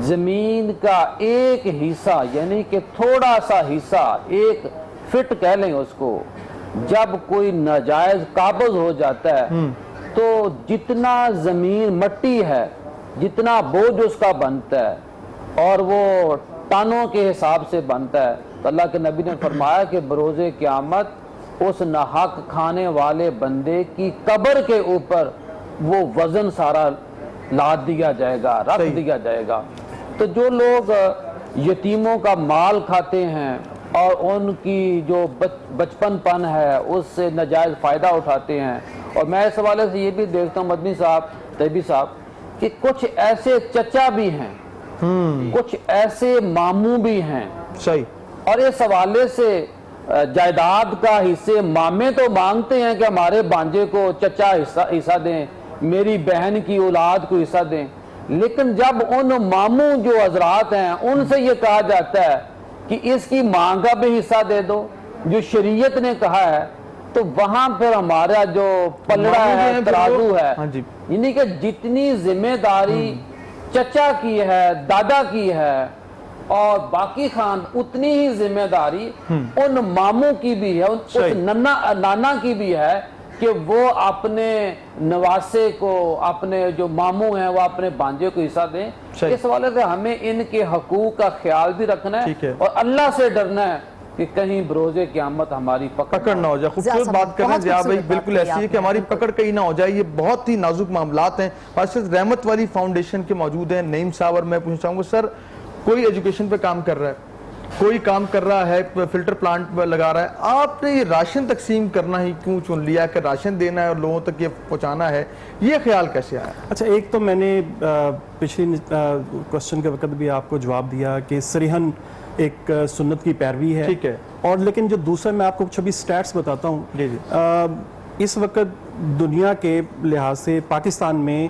زمین کا ایک حصہ یعنی کہ تھوڑا سا حصہ ایک فٹ کہہ لیں اس کو، جب کوئی ناجائز قابض ہو جاتا ہے تو جتنا زمین مٹی ہے جتنا بوجھ اس کا بنتا ہے اور وہ ٹانوں کے حساب سے بنتا ہے، تو اللہ کے نبی نے فرمایا کہ بروز قیامت اس ناحق کھانے والے بندے کی قبر کے اوپر وہ وزن سارا لاد دیا جائے گا، رکھ دیا جائے گا. تو جو لوگ یتیموں کا مال کھاتے ہیں اور ان کی جو بچپن پن ہے اس سے ناجائز فائدہ اٹھاتے ہیں، اور میں اس حوالے سے یہ بھی دیکھتا ہوں مدنی صاحب، طیبی صاحب، کہ کچھ ایسے چچا بھی ہیں، کچھ ایسے ماموں بھی ہیں. صحیح. اور اس حوالے سے جائیداد کا حصے مامے تو مانگتے ہیں کہ ہمارے بانجے کو چچا حصہ دیں، میری بہن کی اولاد کو حصہ دیں، لیکن جب ان ماموں جو حضرات ہیں ان سے یہ کہا جاتا ہے کہ اس کی ماں کا بھی حصہ دے دو جو شریعت نے کہا ہے، تو وہاں پھر ہمارا جو پلڑا ہے، ترازو ہے، یعنی کہ جتنی ذمہ داری چچا کی ہے، دادا کی ہے اور باقی اتنی ہی ذمہ داری ان ماموں کی بھی ہے، اس نانا کی بھی ہے کہ وہ اپنے نواسے کو، اپنے جو ماموں ہیں وہ اپنے بانجے کو حصہ دیں۔ اس حوالے سے ہمیں ان کے حقوق کا خیال بھی رکھنا ہے اور اللہ سے ڈرنا ہے کہ کہیں بروز قیامت ہماری پکڑ نہ ہو جائے۔ خوبصورت بات کر رہے ہیں ضیاء بھائی، بالکل ایسی ہے کہ ہماری پکڑ کہیں نہ ہو جائے۔ یہ بہت ہی نازک معاملات ہیں۔ رحمت والی فاؤنڈیشن کے موجود ہیں نعیم صاحب، اور میں پوچھنا چاہوں گا سر، کوئی ایجوکیشن پہ کام کر رہا ہے، کوئی کام کر رہا ہے فلٹر پلانٹ پہ لگا رہا ہے، آپ نے یہ راشن تقسیم کرنا ہی کیوں چن لیا کہ راشن دینا ہے اور لوگوں تک یہ پہنچانا ہے؟ یہ خیال کیسے آیا؟ اچھا، ایک تو میں نے پچھلی کوسچن کے وقت بھی آپ کو جواب دیا کہ سریحن ایک سنت کی پیروی ہے، ٹھیک ہے، اور لیکن جو دوسرا میں آپ کو چھبی سٹیٹس بتاتا ہوں۔ اس وقت دنیا کے لحاظ سے پاکستان میں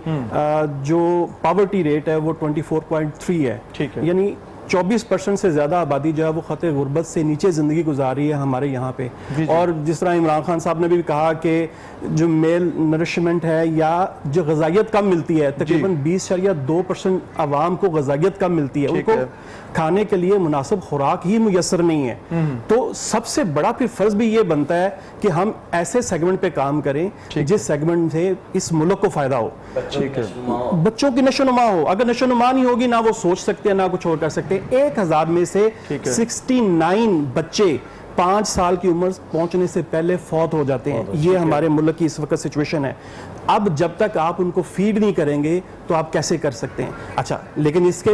جو پاورٹی ریٹ ہے وہ 24.3 ہے، یعنی 24% سے زیادہ آبادی جو ہے وہ خطے غربت سے نیچے زندگی گزار رہی ہے ہمارے یہاں پہ۔ اور جس طرح عمران خان صاحب نے بھی کہا کہ جو میل نرشمنٹ ہے یا جو غذائیت کم ملتی ہے، تقریباً 20.2% عوام کو غذائیت کم ملتی ہے، ان کو کھانے کے لیے مناسب خوراک ہی میسر نہیں ہے۔ تو سب سے بڑا پھر فرض بھی یہ بنتا ہے کہ ہم ایسے سیگمنٹ پہ کام کریں جس سیگمنٹ سے اس ملک کو فائدہ ہو، بچوں کی نشو نما ہو۔ اگر نشو نما نہیں ہوگی، نہ وہ سوچ سکتے ہیں نہ کچھ اور کر سکتے ہیں۔ 1000 میں سے 69 بچے 5 سال کی عمر پہنچنے سے پہلے فوت ہو جاتے ہیں۔ یہ ہمارے ملک کی اس وقت سچویشن ہے۔ اب جب تک آپ ان کو فیڈ نہیں کریں گے تو آپ کیسے کر سکتے ہیں؟ اچھا، لیکن اس کے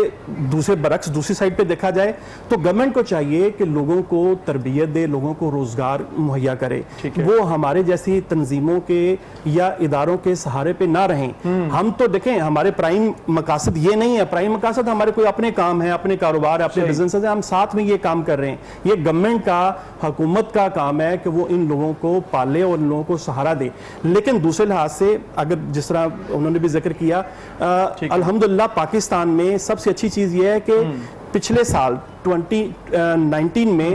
دوسرے برعکس دوسری سائڈ پہ دیکھا جائے تو گورنمنٹ کو چاہیے کہ لوگوں کو تربیت دے، لوگوں کو روزگار مہیا کرے، وہ ہمارے جیسی تنظیموں کے یا اداروں کے سہارے پہ نہ رہیں۔ ہم تو دیکھیں، ہمارے پرائم مقاصد یہ نہیں ہے، پرائم مقاصد ہمارے کوئی اپنے کام ہے، اپنے کاروبار ہے، اپنے بزنس ہے، ہم ساتھ میں یہ کام کر رہے ہیں۔ یہ گورنمنٹ کا، حکومت کا کام ہے کہ وہ ان لوگوں کو پالے اور ان لوگوں کو سہارا دے۔ لیکن دوسرے لحاظ سے اگر جس طرح انہوں نے بھی ذکر کیا، الحمدللہ پاکستان میں سب سے اچھی چیز یہ ہے کہ پچھلے سال 2019 میں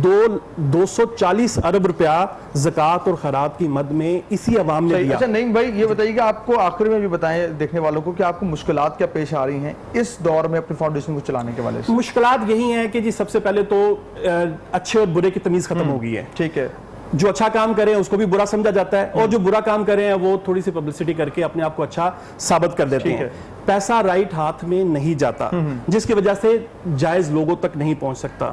240 ارب روپیہ زکوٰۃ اور خیرات کی مد میں اسی عوام نے دیا۔ اچھا نعیم بھائی، یہ بتائیے کہ آپ کو آخر میں بھی بتائیں دیکھنے والوں کو کہ آپ کو مشکلات کیا پیش آ رہی ہیں اس دور میں اپنی فاؤنڈیشن کو چلانے کے والے سے؟ مشکلات یہی ہیں کہ جی سب سے پہلے تو اچھے اور برے کی تمیز ختم ہو گئی ہے۔ ٹھیک ہے، جو اچھا کام کریں اس کو بھی برا سمجھا جاتا ہے، اور جو برا کام کریں ہیں وہ تھوڑی سی پبلسٹی کر کے اپنے آپ کو اچھا ثابت کر دیتے ہیں۔ پیسہ رائٹ ہاتھ میں نہیں جاتا، جس کی وجہ سے جائز لوگوں تک نہیں پہنچ سکتا۔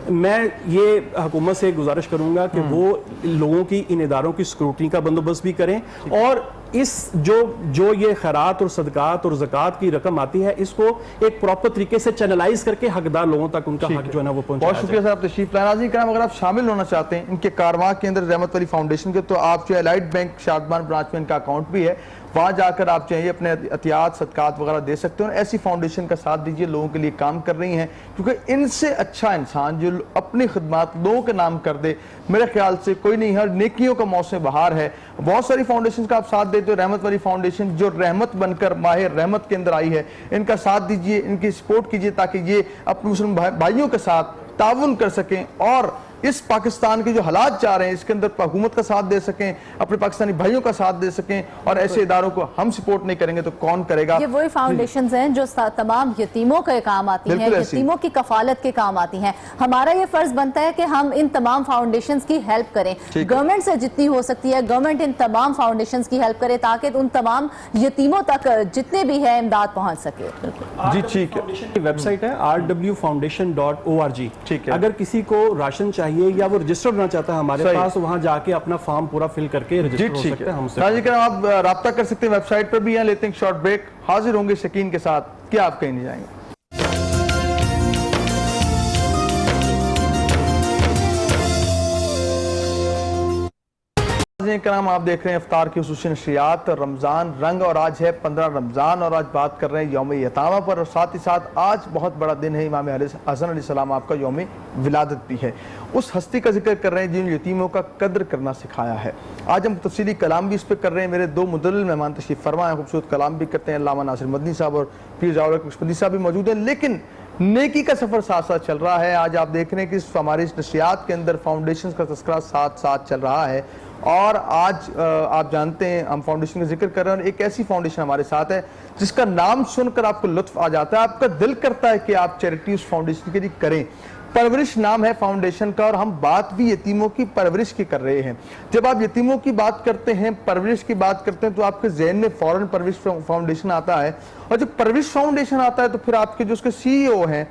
میں یہ حکومت سے گزارش کروں گا کہ وہ لوگوں کی، ان اداروں کی سکروٹنی کا بندوبست بھی کریں، اور اس جو یہ خیرات اور صدقات اور زکوٰۃ کی رقم آتی ہے اس کو ایک پراپر طریقے سے چینلائز کر کے حقدار لوگوں تک ان کا حق جو ہے نا وہ پہنچایا جائے۔ بہت شکریہ صاحب تشریف لائے۔ ناظرین کرام، اگر آپ شامل ہونا چاہتے ہیں ان کے کارواں کے اندر رحمت والی فاؤنڈیشن کے، تو آپ جو الائٹ بینک شادمان برانچ میں ان کا اکاؤنٹ بھی ہے، وہاں جا کر آپ چاہیے اپنے عطیات صدقات وغیرہ دے سکتے ہیں، اور ایسی فاؤنڈیشن کا ساتھ دیجیے، لوگوں کے لیے کام کر رہی ہیں، کیونکہ ان سے اچھا انسان جو اپنی خدمات لوگوں کے نام کر دے میرے خیال سے کوئی نہیں ہے۔ نیکیوں کا موسم بہار ہے، بہت ساری فاؤنڈیشن کا آپ ساتھ دیتے ہو، رحمت والی فاؤنڈیشن جو رحمت بن کر ماہ رحمت کے اندر آئی ہے، ان کا ساتھ دیجیے، ان کی سپورٹ کیجیے تاکہ یہ اپنے مسلم بھائیوں کے ساتھ تعاون کر سکیں اور اس پاکستان کے جو حالات چاہ رہے ہیں اس کے اندر حکومت کا ساتھ دے سکیں، اپنے پاکستانی بھائیوں کا ساتھ دے سکیں، اور ایسے اداروں کو ہم سپورٹ نہیں کریں گے تو کون کرے گا؟ یہ وہی فاؤنڈیشنز ہیں جو تمام یتیموں کے کام آتی ہیں، یتیموں کی کفالت کے کام آتی ہیں۔ ہمارا یہ فرض بنتا ہے کہ ہم ان تمام فاؤنڈیشنز کی ہیلپ کریں، گورنمنٹ سے جتنی ہو سکتی ہے گورنمنٹ ان تمام فاؤنڈیشنز کی ہیلپ کرے تاکہ ان تمام یتیموں تک جتنے بھی ہے امداد پہنچ سکے۔ جی ٹھیک ہے، ویب سائٹ ہے rwfoundation.org۔ اگر کسی کو راشن چاہیے یا وہ رجسٹر ہونا چاہتا ہے ہمارے پاس، وہاں جا کے اپنا فارم پورا فل کر کے رجسٹر ہو سکتا ہے ہم سے۔ ناظرین کرام، آپ رابطہ کر سکتے ہیں، ویب سائٹ پر بھی ہیں۔ لیتے ہیں ایک شارٹ بریک، حاضر ہوں گے شکین کے ساتھ، کیا آپ کہیں نہیں جائیں گے۔ ناظرین کرام، آپ دیکھ رہے ہیں افطار کی خصوصی نشریات رمضان رنگ، اور آج ہے 15 رمضان، اور آج بات کر رہے ہیں یوم یتامہ پر، اور ساتھ ہی ساتھ آج بہت بڑا دن ہے، امام حسن علیہ السلام آپ کا یوم ولادت بھی ہے۔ اس ہستی کا ذکر کر رہے ہیں جن یتیموں کا قدر کرنا سکھایا ہے۔ آج ہم تفصیلی کلام بھی اس پہ کر رہے ہیں، میرے دو مدلل مہمان تشریف فرما ہیں، خوبصورت کلام بھی کرتے ہیں، علامہ ناصر مدنی صاحب اور پیر ضیاءالحق نقشبندی صاحب بھی موجود ہیں، لیکن نیکی کا سفر ساتھ ساتھ چل رہا ہے۔ آج آپ دیکھ رہے ہیں کہ ہماری اس نشریات کے اندر فاؤنڈیشن کا تذکرہ ساتھ ساتھ چل رہا ہے، اور آج آپ جانتے ہیں ہم فاؤنڈیشن کا ذکر کر رہے ہیں، اور ایک ایسی فاؤنڈیشن ہمارے ساتھ ہے جس کا نام سن کر آپ کو لطف آ جاتا ہے، آپ کا دل کرتا ہے کہ آپ چیریٹی اس فاؤنڈیشن کے لیے کریں۔ پرورش نام ہے فاؤنڈیشن کا، اور ہم بات بھی یتیموں کی پرورش کی کر رہے ہیں۔ جب آپ یتیموں کی بات کرتے ہیں، پرورش کی بات کرتے ہیں، تو آپ کے ذہن میں فوراً پرورش فاؤنڈیشن آتا ہے، اور جب پرورش فاؤنڈیشن آتا ہے تو پھر آپ کے جو اس کے سی ای او ہیں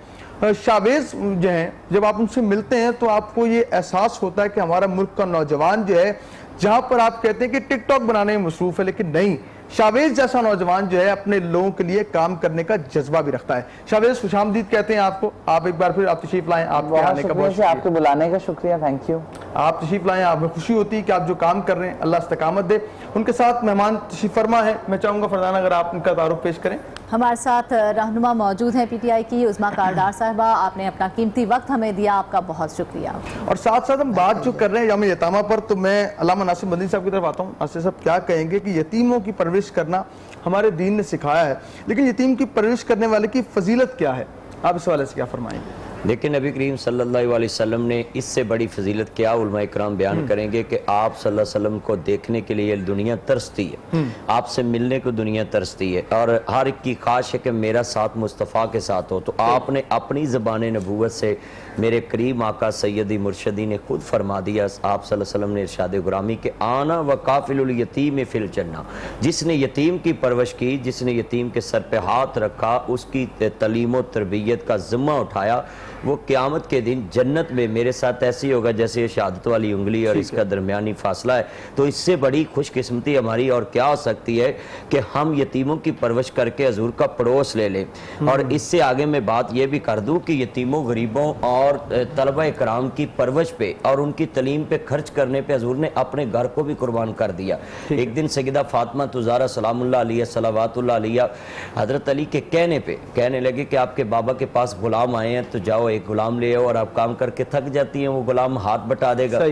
شاویز جو ہیں، جب آپ ان سے ملتے ہیں تو آپ کو یہ احساس ہوتا ہے کہ ہمارا ملک کا نوجوان جو ہے، جہاں پر آپ کہتے ہیں کہ ٹک ٹاک بنانے میں مصروف ہے، لیکن نہیں، شاویز جیسا نوجوان جو ہے اپنے لوگوں کے لیے کام کرنے کا جذبہ بھی رکھتا ہے۔ شاویز خوش آمدید کہتے ہیں آپ کو، آپ ایک بار پھر آپ تشریف لائیں، آپ کے آنے کا بہت شکریہ، آپ کے بلانے کا شکریہ، تھینک یو۔ آپ تشریف لائیں، آپ میں خوشی ہوتی ہے کہ آپ جو کام کر رہے ہیں اللہ استقامت دے۔ ان کے ساتھ مہمان تشریف فرما ہے، میں چاہوں گا فرزانہ اگر آپ ان کا تعارف پیش کریں۔ ہمارے ساتھ رہنما موجود ہیں پی ٹی آئی کی عظمیٰ کاردار صاحبہ، آپ نے اپنا قیمتی وقت ہمیں دیا، آپ کا بہت شکریہ۔ اور ساتھ ساتھ ہم بات جو کر رہے ہیں یوم یتامہ پر، تو میں علامہ ناصر مدنی صاحب کی طرف آتا ہوں۔ ناصر صاحب کیا کہیں گے کہ یتیموں کی پرورش کرنا ہمارے دین نے سکھایا ہے، لیکن یتیم کی پرورش کرنے والے کی فضیلت کیا ہے، آپ اس حوالے سے کیا فرمائیں گے؟ لیکن نبی کریم صلی اللہ علیہ وسلم نے اس سے بڑی فضیلت کیا علماء کرام بیان کریں گے کہ آپ صلی اللہ علیہ وسلم کو دیکھنے کے لیے دنیا ترستی ہے، آپ سے ملنے کو دنیا ترستی ہے، اور ہر ایک کی خواہش ہے کہ میرا ساتھ مصطفیٰ کے ساتھ ہو۔ تو آپ نے اپنی زبان نبوت سے میرے کریم آقا سیدی مرشدی نے خود فرما دیا، آپ صلی اللہ علیہ وسلم نے ارشاد گرامی کہ آنا وکافل الیتیم فی الجنہ، جس نے یتیم کی پرورش کی، جس نے یتیم کے سر پہ ہاتھ رکھا، اس کی تعلیم و تربیت کا ذمہ اٹھایا، وہ قیامت کے دن جنت میں میرے ساتھ ایسی ہوگا جیسے یہ شہادت والی انگلی اور اس کا درمیانی فاصلہ ہے۔ تو اس سے بڑی خوش قسمتی ہماری اور کیا ہو سکتی ہے کہ ہم یتیموں کی پرورش کر کے حضور کا پڑوس لے لیں۔ اور اس سے آگے میں بات یہ بھی کر دوں کہ یتیموں، غریبوں اور طلبہ کرام کی پرورش پہ اور ان کی تعلیم پہ خرچ کرنے پہ حضور نے اپنے گھر کو بھی قربان کر دیا۔ ایک دن سیدہ فاطمہ زہرا سلام اللہ علیہ صلوات اللہ علیہ حضرت علی کے کہنے پہ کہنے لگے کہ آپ کے بابا کے پاس غلام آئے ہیں، تو جاؤ ایک غلام لے آؤ، اور آپ کام کر کے تھک جاتی ہیں، وہ غلام ہاتھ بٹا دے گا۔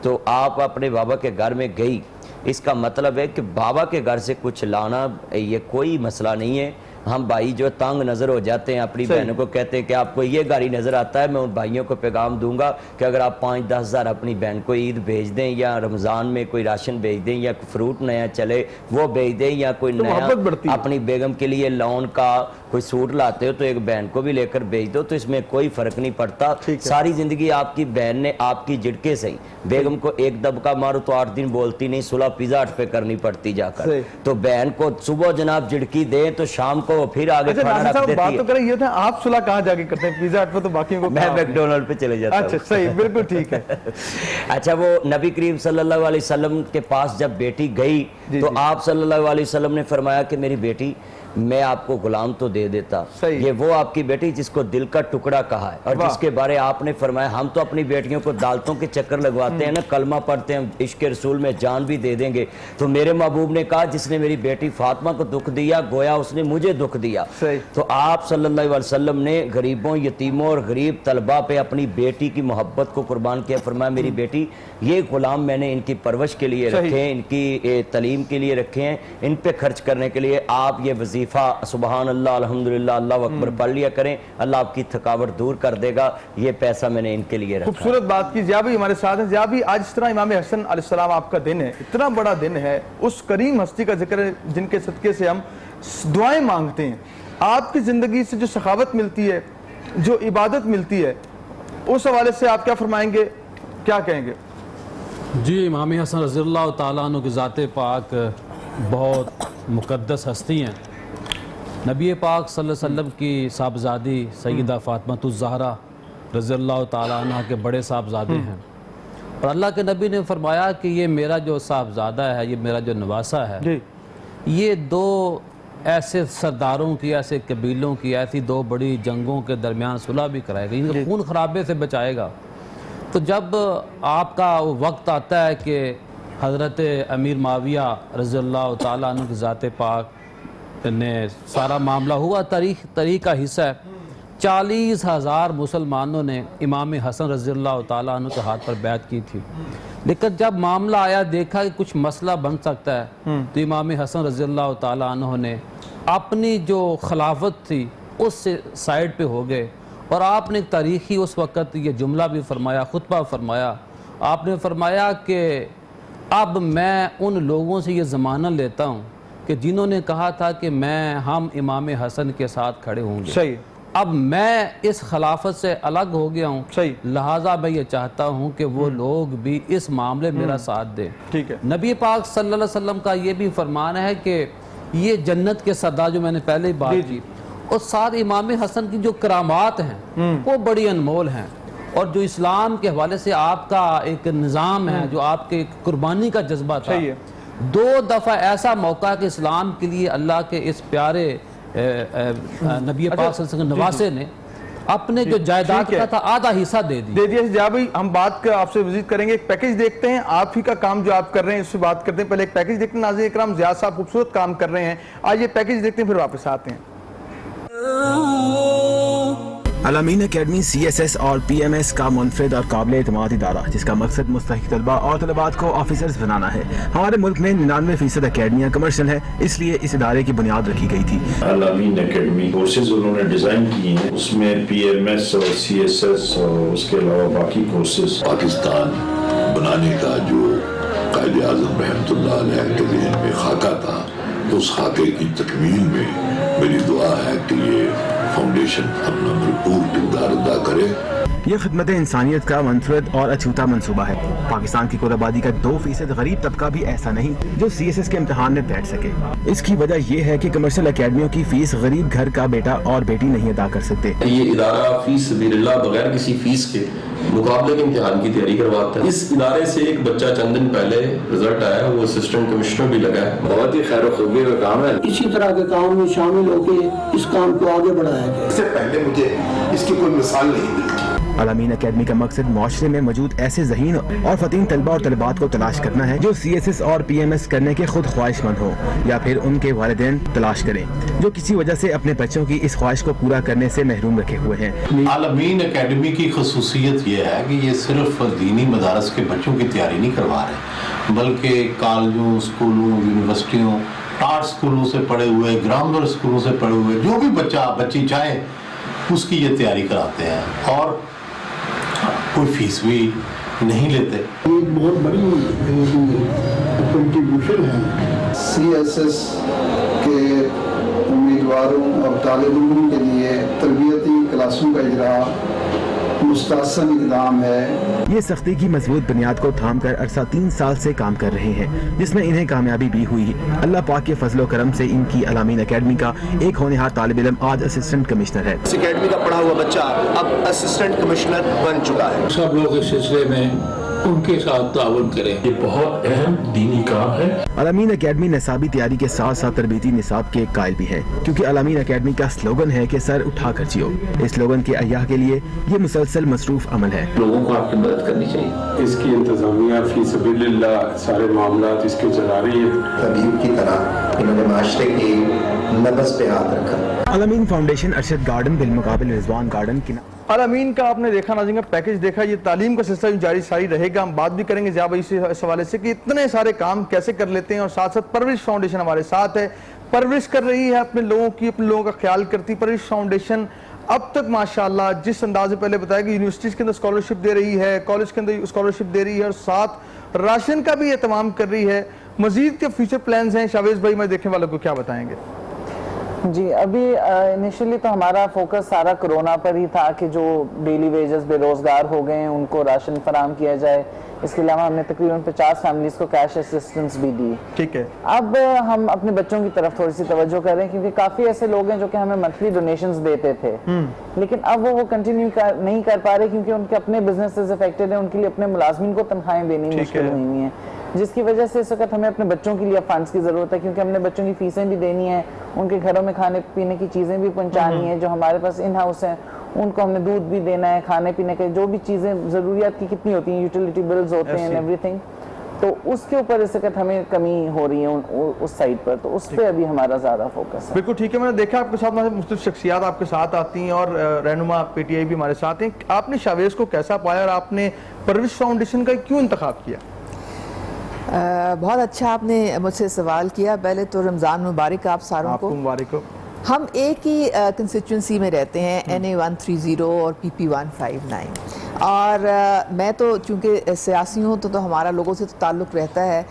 تو آپ اپنے بابا کے گھر میں گئی، اس کا مطلب ہے کہ بابا کے گھر سے کچھ لانا یہ کوئی مسئلہ نہیں ہے۔ ہم بھائی جو تنگ نظر ہو جاتے ہیں، اپنی بہنوں کو کہتے ہیں کہ آپ کو یہ گاڑی نظر آتا ہے، میں ان بھائیوں کو پیغام دوں گا کہ اگر آپ 5-10 ہزار اپنی بہن کو عید بھیج دیں، یا رمضان میں کوئی راشن بھیج دیں، یا فروٹ نیا چلے وہ بھیج دیں، یا کوئی نیا اپنی بیگم کے لیے لون کا کوئی سوٹ لاتے ہو تو ایک بہن کو بھی لے کر بھیج دو، تو اس میں کوئی فرق نہیں پڑتا۔ ساری زندگی آپ کی بہن نے آپ کی جھٹکے سے بیگم کو ایک دبکا مارو تو 8 دن بولتی نہیں، صلح پیزا ہٹ پہ کرنی پڑتی جا کر۔ تو بہن کو صبح جناب جھٹکی دیں تو شام کو پھر آگے کھانا رکھ دیتی ہے۔ بات تو کریں یہ تھا، آپ صلح کہاں جا کے کرتے ہیں؟ پیزا ہٹ پہ تو باقیوں کو، میں میک ڈونلڈ پہ چلے جاتا ہوں۔ اچھا صحیح، بالکل ٹھیک ہے۔ اچھا، وہ نبی کریم صلی اللہ علیہ وسلم کے پاس جب بیٹی گئی تو آپ صلی اللہ علیہ وسلم نے فرمایا کہ میری بیٹی میں آپ کو غلام تو دے دیتا، یہ وہ آپ کی بیٹی جس کو دل کا ٹکڑا کہا ہے، اور جس کے بارے آپ نے فرمایا ہم تو اپنی بیٹیوں کو دالتوں کے چکر لگواتے ہیں نا، کلمہ پڑھتے ہیں، عشق رسول میں جان بھی دے دیں گے، تو میرے محبوب نے کہا جس نے میری بیٹی فاطمہ کو دکھ دیا گویا اس نے مجھے دکھ دیا۔ تو آپ صلی اللہ علیہ وسلم نے غریبوں، یتیموں اور غریب طلبہ پہ اپنی بیٹی کی محبت کو قربان کیا، فرمایا میری بیٹی یہ غلام میں نے ان کی پرورش کے لیے رکھے ہیں، ان کی تعلیم کے لیے رکھے ہیں، ان پہ خرچ کرنے کے لیے آپ یہ وظیفہ سبحان اللہ الحمدللہ اللہ اکبر پڑھ لیا کریں، اللہ آپ کی تھکاوٹ دور کر دے گا، یہ پیسہ میں نے ان کے لیے رکھا۔ خوبصورت بات کی ضیاء بھی ہمارے ساتھ ہیں۔ ضیاء بھی آج اس طرح امام حسن علیہ السلام آپ کا دن ہے، اتنا بڑا دن ہے، اس کریم ہستی کا ذکر ہے جن کے صدقے سے ہم دعائیں مانگتے ہیں، آپ کی زندگی سے جو سخاوت ملتی ہے، جو عبادت ملتی ہے، اس حوالے سے آپ کیا فرمائیں گے، کیا کہیں گے؟ جی، امام حسن رضی اللہ تعالیٰ عنہ کی ذات پاک بہت مقدس ہستی ہیں۔ نبی پاک صلی اللہ علیہ وسلم کی صاحبزادی سیدہ فاطمہ الزہرا رضی اللہ تعالیٰ عنہ کے بڑے صاحبزادے ہیں، اور اللہ کے نبی نے فرمایا کہ یہ میرا جو صاحبزادہ ہے، یہ میرا جو نواسہ ہے، یہ دو ایسے سرداروں کی، ایسے قبیلوں کی، ایسی دو بڑی جنگوں کے درمیان صلح بھی کرائے گا، ان خون خرابے سے بچائے گا۔ تو جب آپ کا وقت آتا ہے کہ حضرت امیر معاویہ رضی اللہ تعالیٰ عنہ کی ذات پاک نے سارا معاملہ ہوا، تاریخ کا حصہ ہے۔ 40,000 مسلمانوں نے امام حسن رضی اللہ تعالیٰ عنہ کے ہاتھ پر بیعت کی تھی، لیکن جب معاملہ آیا دیکھا کہ کچھ مسئلہ بن سکتا ہے تو امام حسن رضی اللہ تعالیٰ عنہ نے اپنی جو خلافت تھی اس سے سائیڈ پہ ہو گئے، اور آپ نے ایک تاریخی اس وقت یہ جملہ بھی فرمایا، خطبہ فرمایا۔ آپ نے فرمایا کہ اب میں ان لوگوں سے یہ ضمانت لیتا ہوں کہ جنہوں نے کہا تھا کہ ہم امام حسن کے ساتھ کھڑے ہوں گے، صحیح، اب میں اس خلافت سے الگ ہو گیا ہوں، لہٰذا میں یہ چاہتا ہوں کہ وہ لوگ بھی اس معاملے میرا ساتھ دیں۔ ٹھیک ہے۔ نبی پاک صلی اللہ علیہ وسلم کا یہ بھی فرمان ہے کہ یہ جنت کے سردار جو میں نے پہلے ہی بات کی، اور ساتھ امام حسن کی جو کرامات ہیں وہ بڑی انمول ہیں، اور جو اسلام کے حوالے سے آپ کا ایک نظام ہے، جو آپ کے قربانی کا جذبہ تھا، 2 دفعہ ایسا موقع کہ اسلام کے لیے اللہ کے اس پیارے نبی پاک صلی اللہ علیہ وسلم نواسے نے اپنے جو جائیداد کا تھا آدھا حصہ دے دیا۔ جا بھائی ہم بات آپ سے وزٹ کریں گے، ایک پیکیج دیکھتے ہیں، آپ ہی کا کام جو آپ کر رہے ہیں اس سے بات کرتے ہیں۔ پہلے ایک پیکیج دیکھتے ہیں، ناظرین اکرام زیاد صاحب خوبصورت کام کر رہے ہیں، آج یہ پیکیج دیکھتے ہیں پھر واپس آتے ہیں۔ الامین اکیڈمی CSS اور PMS کا منفرد اور قابل اعتماد ادارہ، جس کا مقصد مستحق طلبہ اور طلبات کو آفیسرز بنانا ہے۔ ہمارے ملک میں 99% اکیڈمیاں کمرشل ہیں، اس لیے اس ادارے کی بنیاد رکھی گئی تھی۔ الامین اکیڈمی کورسز انہوں نے ڈیزائن کی ہیں، اس میں PMS اور CSS اور اس کے علاوہ باقی کورسز۔ پاکستان بنانے کا جو قائد اعظم رحمۃ اللہ علیہ کے ذہن میں خاکہ تھا، اس خاکے کی تکمیل میں میری دعا ہے کہ یہ فاؤنڈیشن اپنا بھرپور کردار ادا کرے۔ یہ خدمت انسانیت کا منفرد اور اچھوتا منصوبہ ہے۔ پاکستان کی کل آبادی کا 2% غریب طبقہ بھی ایسا نہیں جو CSS کے امتحان میں بیٹھ سکے۔ اس کی وجہ یہ ہے کہ کمرشل اکیڈمیوں کی فیس غریب گھر کا بیٹا اور بیٹی نہیں ادا کر سکتے۔ یہ ادارہ فی سبیل اللہ بغیر کسی فیس کے مقابلے کے امتحان کی تیاری کرواتا ہے۔ اس ادارے سے ایک بچہ چند دن پہلے رزلٹ آیا، وہ اسسٹنٹ کمشنر بھی لگا ہے، بہت ہی خیر و خوبی کا کام ہے۔ اسی طرح کے کام میں شامل ہو کے اس کام کو آگے بڑھایا جائے۔ اس سے پہلے مجھے اس کی کوئی مثال نہیں ملتی۔ الامین اکیڈمی کا مقصد معاشرے میں موجود ایسے ذہین اور فتین طلبہ اور طالبات کو تلاش کرنا ہے جو CSS اور PMS کرنے کے خود خواہش مند ہوں، یا پھر ان کے والدین تلاش کریں جو کسی وجہ سے اپنے بچوں کی اس خواہش کو پورا کرنے سے محروم رکھے ہوئے ہیں۔ الامین اکیڈمی کی خصوصیت یہ ہے کہ یہ صرف دینی مدارس کے بچوں کی تیاری نہیں کروا رہے، بلکہ کالجوں، اسکولوں، یونیورسٹیوں، آرٹ اسکولوں سے پڑھے ہوئے، گرامر اسکولوں سے پڑھے ہوئے جو بھی بچی چاہے اس کی یہ تیاری کراتے ہیں، اور کوئی فیس بھی نہیں لیتے۔ ایک بہت بڑی کنٹریبیوشن ہے CSS کے امیدواروں اور طالب علموں کے لیے تربیتی کلاسوں کا اجرا مستحسن اقدام ہے۔ یہ سختی کی مضبوط بنیاد کو تھام کر عرصہ 3 سال سے کام کر رہے ہیں، جس میں انہیں کامیابی بھی ہوئی۔ اللہ پاک کے فضل و کرم سے ان کی الامین اکیڈمی کا ایک ہونہار طالب علم آج اسسٹنٹ کمشنر ہے۔ اس اکیڈمی کا پڑھا ہوا بچہ اب اسسٹنٹ کمشنر بن چکا ہے۔ سب لوگ اس سلسلے میں ان کے ساتھ تعاون کریں، یہ بہت اہم دینی کام ہے۔ الامین اکیڈمی نصابی تیاری کے ساتھ ساتھ تربیتی نصاب کے قائل بھی ہے، کیونکہ الامین اکیڈمی کا سلوگن ہے کہ سر اٹھا کر جیو۔ اس سلوگن کے احیا کے لیے یہ مسلسل مصروف عمل ہے۔ لوگوں کو آپ کی مدد کرنی چاہیے۔ اس کی انتظامیہ فی سبیل اللہ سارے معاملات اس کے چلا رہی ہے۔ طبیب کی طرح انہوں نے معاشرے کی نبض پہ ہاتھ رکھا۔ الامین فاؤنڈیشن ارشد گارڈن بالمقابل رضوان گارڈن کی الامین کا آپ نے دیکھا، ناظرین کا پیکیج دیکھا، یہ تعلیم کا سلسلہ جاری ساری رہے گا۔ ہم بات بھی کریں گے زیادہ اس حوالے سے کہ اتنے سارے کام کیسے کر لیتے ہیں، اور ساتھ ساتھ پرورش فاؤنڈیشن ہمارے ساتھ ہے، پرورش کر رہی ہے اپنے لوگوں کی، اپنے لوگوں کا خیال کرتی۔ پرورش فاؤنڈیشن اب تک ماشاءاللہ جس انداز سے پہلے بتایا کہ یونیورسٹیز کے اندر اسکالرشپ دے رہی ہے، کالج کے اندر اسکالرشپ دے رہی ہے، اور ساتھ راشن کا بھی اہتمام کر رہی ہے۔ مزید کے فیوچر پلانز ہیں، شاویز بھائی میں دیکھنے والوں کو کیا بتائیں گے؟ جی ابھی انیشلی تو ہمارا فوکس سارا کرونا پر ہی تھا کہ جو ڈیلی ویجز بے روزگار ہو گئے ہیں ان کو راشن فراہم کیا جائے۔ اس کے علاوہ ہم نے تقریباً 50 فیملیز کو کیش اسسٹنس بھی دی۔ ٹھیک ہے، اب ہم اپنے بچوں کی طرف تھوڑی سی توجہ کر رہے ہیں، کیونکہ کافی ایسے لوگ ہیں جو کہ ہمیں منتھلی ڈونیشنز دیتے تھے، لیکن اب وہ کنٹینیو نہیں کر پا رہے کیونکہ ان کے اپنے بزنسز افیکٹڈ ہیں، ان کے لیے اپنے ملازمین کو تنخواہیں دینی مشکل ہوئی ہیں، جس کی وجہ سے اس وقت ہمیں اپنے بچوں کے لیے فنڈز کی ضرورت ہے، کیونکہ ہم نے بچوں کی فیسیں بھی دینی ہیں، ان کے گھروں میں کھانے پینے کی چیزیں بھی پہنچانی ہیں، جو ہمارے پاس ان ہاؤس ہیں ان کو ہم نے دودھ بھی دینا ہے، کھانے پینے کے جو بھی چیزیں ضروریات کی کتنی ہوتی ہیں، یوٹیلیٹی بلز ہوتے ہیں ایوری تھنگ، تو اس کے اوپر اس وقت ہمیں کمی ہو رہی ہے اس سائٹ پر, تو اس پہ ابھی ہمارا زیادہ فوکس ہے. بالکل ٹھیک ہے. میں نے دیکھا آپ کے ساتھ مختلف شخصیات آپ کے ساتھ آتی ہیں اور رہنما پی ٹی آئی بھی ہمارے ساتھ ہیں. آپ نے شاویز کو کیسا پایا اور آپ نے پروش فاؤنڈیشن کا کیوں انتخاب کیا؟ بہت اچھا آپ نے مجھ سے سوال کیا. پہلے تو رمضان مبارک آپ ساروں کو. مبارک ہو. ہم ایک ہی کنسٹیچوئنسی میں رہتے ہیں, NA 130 اور PP 159, اور میں تو چونکہ سیاسی ہوں تو ہمارا لوگوں سے تو تعلق رہتا ہے.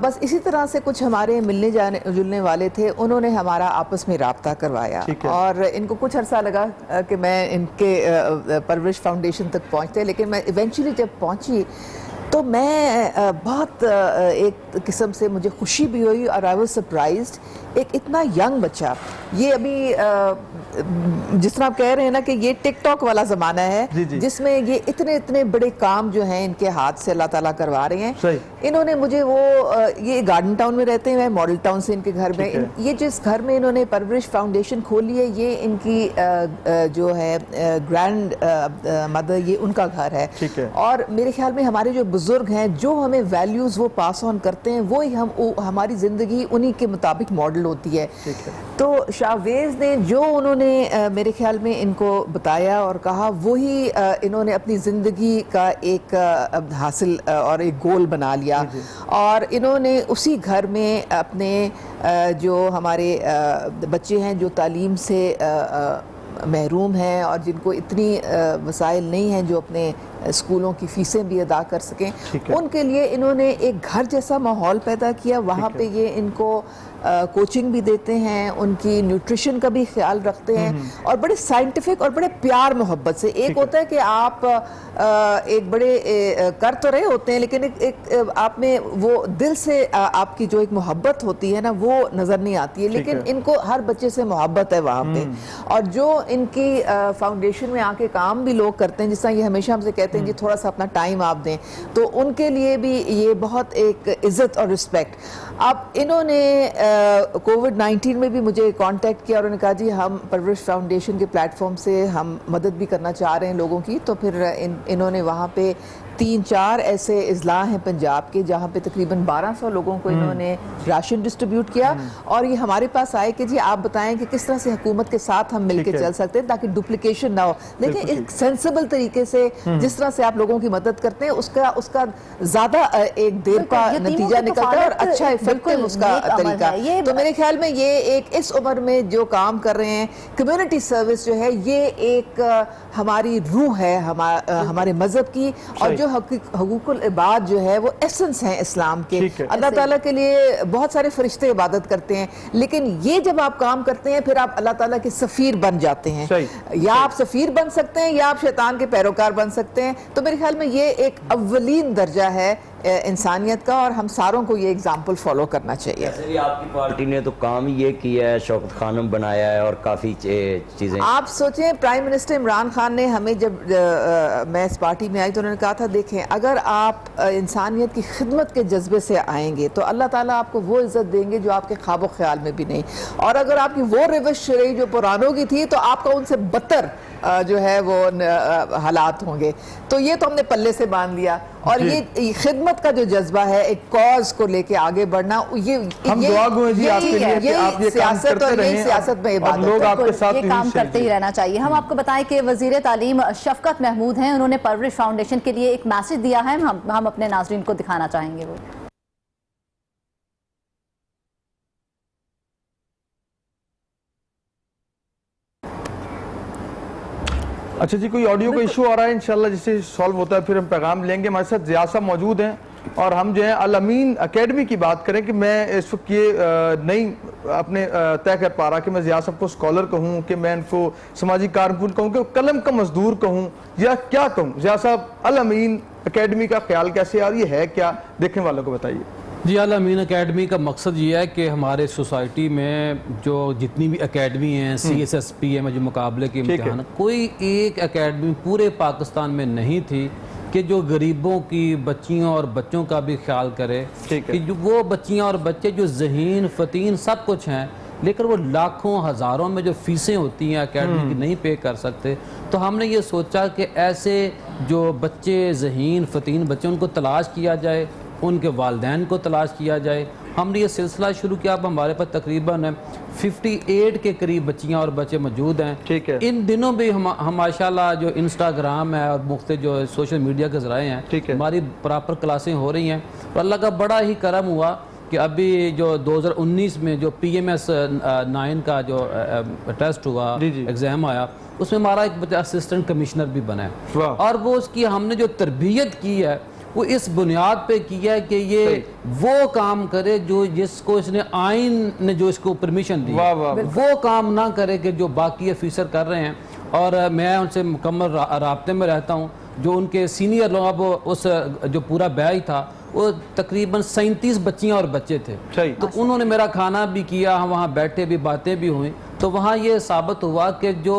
بس اسی طرح سے کچھ ہمارے ملنے جلنے والے تھے, انہوں نے ہمارا آپس میں رابطہ کروایا اور ان کو کچھ عرصہ لگا کہ میں ان کے پرورش فاؤنڈیشن تک پہنچتے, لیکن میں ایونچولی جب پہنچی تو میں بہت ایک قسم سے مجھے خوشی بھی ہوئی اور آئی واز سرپرائزڈ. ایک اتنا ینگ بچہ, یہ ابھی جس طرح آپ کہہ رہے ہیں نا کہ یہ ٹک ٹاک والا زمانہ ہے جس میں یہ اتنے بڑے کام جو ہیں ان کے ہاتھ سے اللہ تعالیٰ کروا رہے ہیں. انہوں نے مجھے یہ گارڈن ٹاؤن میں رہتے ہیں, میں ماڈل ٹاؤن سے ان کے گھر میں, یہ جس گھر میں انہوں نے پرورش فاؤنڈیشن کھولی ہے یہ ان کی جو ہے گرینڈ مدر, یہ ان کا گھر ہے. اور میرے خیال میں ہمارے جو بزرگ ہیں جو ہمیں ویلیوز وہ پاس آن کرتے ہیں وہی ہماری زندگی انہی کے مطابق ماڈل ہوتی ہے. تو شاویز نے جو انہوں نے میرے خیال میں ان کو بتایا اور کہا وہی انہوں نے اپنی زندگی کا ایک حاصل اور ایک گول بنا لیا. اور انہوں نے اسی گھر میں اپنے جو ہمارے بچے ہیں جو تعلیم سے محروم ہیں اور جن کو اتنی وسائل نہیں ہیں جو اپنے اسکولوں کی فیسیں بھی ادا کر سکیں, ان کے لیے انہوں نے ایک گھر جیسا ماحول پیدا کیا. وہاں پہ یہ ان کو کوچنگ بھی دیتے ہیں, ان کی نیوٹریشن کا بھی خیال رکھتے ہیں اور بڑے سائنٹیفک اور بڑے پیار محبت سے. ایک ہوتا ہے کہ آپ ایک بڑے کر تو رہے ہوتے ہیں لیکن ایک آپ میں وہ دل سے آپ کی جو ایک محبت ہوتی ہے نا وہ نظر نہیں آتی ہے, لیکن ان کو ہر بچے سے محبت ہے وہاں پہ. اور جو ان کی فاؤنڈیشن میں آ کے کام بھی لوگ کرتے ہیں, جس طرح یہ ہمیشہ ہم سے کہتے ہیں جی تھوڑا سا اپنا ٹائم آپ دیں, تو ان کے لیے بھی یہ بہت ایک عزت اور رسپیکٹ. اب انہوں نے کووڈ-19 میں بھی مجھے کانٹیکٹ کیا اور انہوں نے کہا جی ہم پرورش فاؤنڈیشن کے پلیٹ فارم سے ہم مدد بھی کرنا چاہ رہے ہیں لوگوں کی. تو پھر انہوں نے وہاں پہ 3-4 ایسے اضلاع ہیں پنجاب کے جہاں پہ تقریباً 1200 لوگوں کو انہوں نے راشن ڈسٹریبیوٹ کیا اور یہ ہمارے پاس آئے کہ جی آپ بتائیں کہ کس طرح سے حکومت کے ساتھ ہم مل کے چل سکتے ہیں تاکہ ڈپلیکیشن نہ ہو. لیکن ایک سینسیبل طریقے سے جس طرح سے آپ لوگوں کی مدد کرتے ہیں اس کا زیادہ ایک دیر کا نتیجہ نکلتا ہے اور اچھا افیکٹو اس کا طریقہ. تو میرے خیال میں یہ ایک اس عمر میں جو کام کر رہے ہیں کمیونٹی سروس جو ہے یہ ایک ہماری روح ہے ہمارے مذہب کی, اور جو حقوق العباد جو ہے وہ ایسنس ہیں اسلام کے. اللہ تعالیٰ کے لیے بہت سارے فرشتے عبادت کرتے ہیں, لیکن یہ جب آپ کام کرتے ہیں پھر آپ اللہ تعالیٰ کے سفیر بن جاتے ہیں. یا آپ سفیر بن سکتے ہیں یا آپ شیطان کے پیروکار بن سکتے ہیں. تو میرے خیال میں یہ ایک اولین درجہ ہے انسانیت کا اور ہم ساروں کو یہ اگزامپل فالو کرنا چاہیے. آپ کی پارٹی نے تو کام یہ کیا ہے, شوکت خانم بنایا ہے اور کافی چیزیں. آپ سوچیں پرائم منسٹر عمران خان نے ہمیں جب میں اس پارٹی میں آئی تو انہوں نے کہا تھا دیکھیں اگر آپ انسانیت کی خدمت کے جذبے سے آئیں گے تو اللہ تعالیٰ آپ کو وہ عزت دیں گے جو آپ کے خواب و خیال میں بھی نہیں, اور اگر آپ کی وہ روش رہی جو پرانوں کی تھی تو آپ کا ان سے بدتر جو ہے وہ حالات ہوں گے. تو یہ تو ہم نے پلے سے باندھ لیا, اور یہ خدمت کا جو جذبہ ہے ایک کاز کو لے کے آگے بڑھنا, ہم دعا گو ہیں جی آپ کے لیے کہ آپ یہ کام کرتے رہیں اور لوگ آپ کے ساتھ یہ کام کرتے ہی رہنا چاہیے. ہم آپ کو بتائیں کہ وزیر تعلیم شفقت محمود ہیں, انہوں نے پرورش فاؤنڈیشن کے لیے ایک میسج دیا ہے, ہم اپنے ناظرین کو دکھانا چاہیں گے. وہ اچھا جی, کوئی آڈیو کا ایشو آ رہا ہے انشاءاللہ جس سے سالو ہوتا ہے پھر ہم پیغام لیں گے. ہمارے ساتھ ضیاء صاحب موجود ہیں اور ہم جو ہیں الامین اکیڈمی کی بات کریں کہ میں اس وقت یہ نہیں اپنے طے کر پا رہا کہ میں ضیاء صاحب کو اسکالر کہوں کہ میں ان کو سماجی کارکن کہوں کہ قلم کا مزدور کہوں یا کیا کہوں. ضیاء صاحب الامین اکیڈمی کا خیال کیسے اور یہ ہے کیا, دیکھنے والوں کو بتائیے. جی الامین اکیڈمی کا مقصد یہ ہے کہ ہمارے سوسائٹی میں جو جتنی بھی اکیڈمی ہیں CSSPM جو مقابلے کے امتحان, کوئی ایک اکیڈمی پورے پاکستان میں نہیں تھی کہ جو غریبوں کی بچیوں اور بچوں کا بھی خیال کرے, کہ وہ بچیاں اور بچے جو ذہین فتین سب کچھ ہیں لیکن وہ لاکھوں ہزاروں میں جو فیسیں ہوتی ہیں اکیڈمی کی نہیں پے کر سکتے. تو ہم نے یہ سوچا کہ ایسے جو بچے ذہین فتین بچے ان کو تلاش کیا جائے, ان کے والدین کو تلاش کیا جائے. ہم نے یہ سلسلہ شروع کیا. اب ہمارے پاس تقریباً 58 کے قریب بچیاں اور بچے موجود ہیں. ٹھیک ہے. ان دنوں بھی ہم ماشاءاللہ جو انسٹاگرام ہے اور مختلف جو سوشل میڈیا کے ذرائع ہیں, ہماری پراپر کلاسیں ہو رہی ہیں. اور اللہ کا بڑا ہی کرم ہوا کہ ابھی جو 2019 میں جو PMS 9 کا جو ٹیسٹ ہوا, ایگزام آیا, اس میں ہمارا ایک بچہ اسسٹنٹ کمشنر بھی بنا ہے. اور وہ اس کی ہم نے جو تربیت کی ہے وہ اس بنیاد پہ کیا ہے کہ یہ وہ کام کرے جو جس کو اس نے آئین نے جو اس کو پرمیشن دی, وہ کام نہ کرے کہ جو باقی افیسر کر رہے ہیں. اور میں ان سے مکمل رابطے میں رہتا ہوں. جو ان کے سینئر لوگ, وہ اس جو پورا بیچ تھا وہ تقریباً 37 بچیاں اور بچے تھے. تو انہوں نے میرا کھانا بھی کیا, ہم وہاں بیٹھے بھی, باتیں بھی ہوئیں. تو وہاں یہ ثابت ہوا کہ جو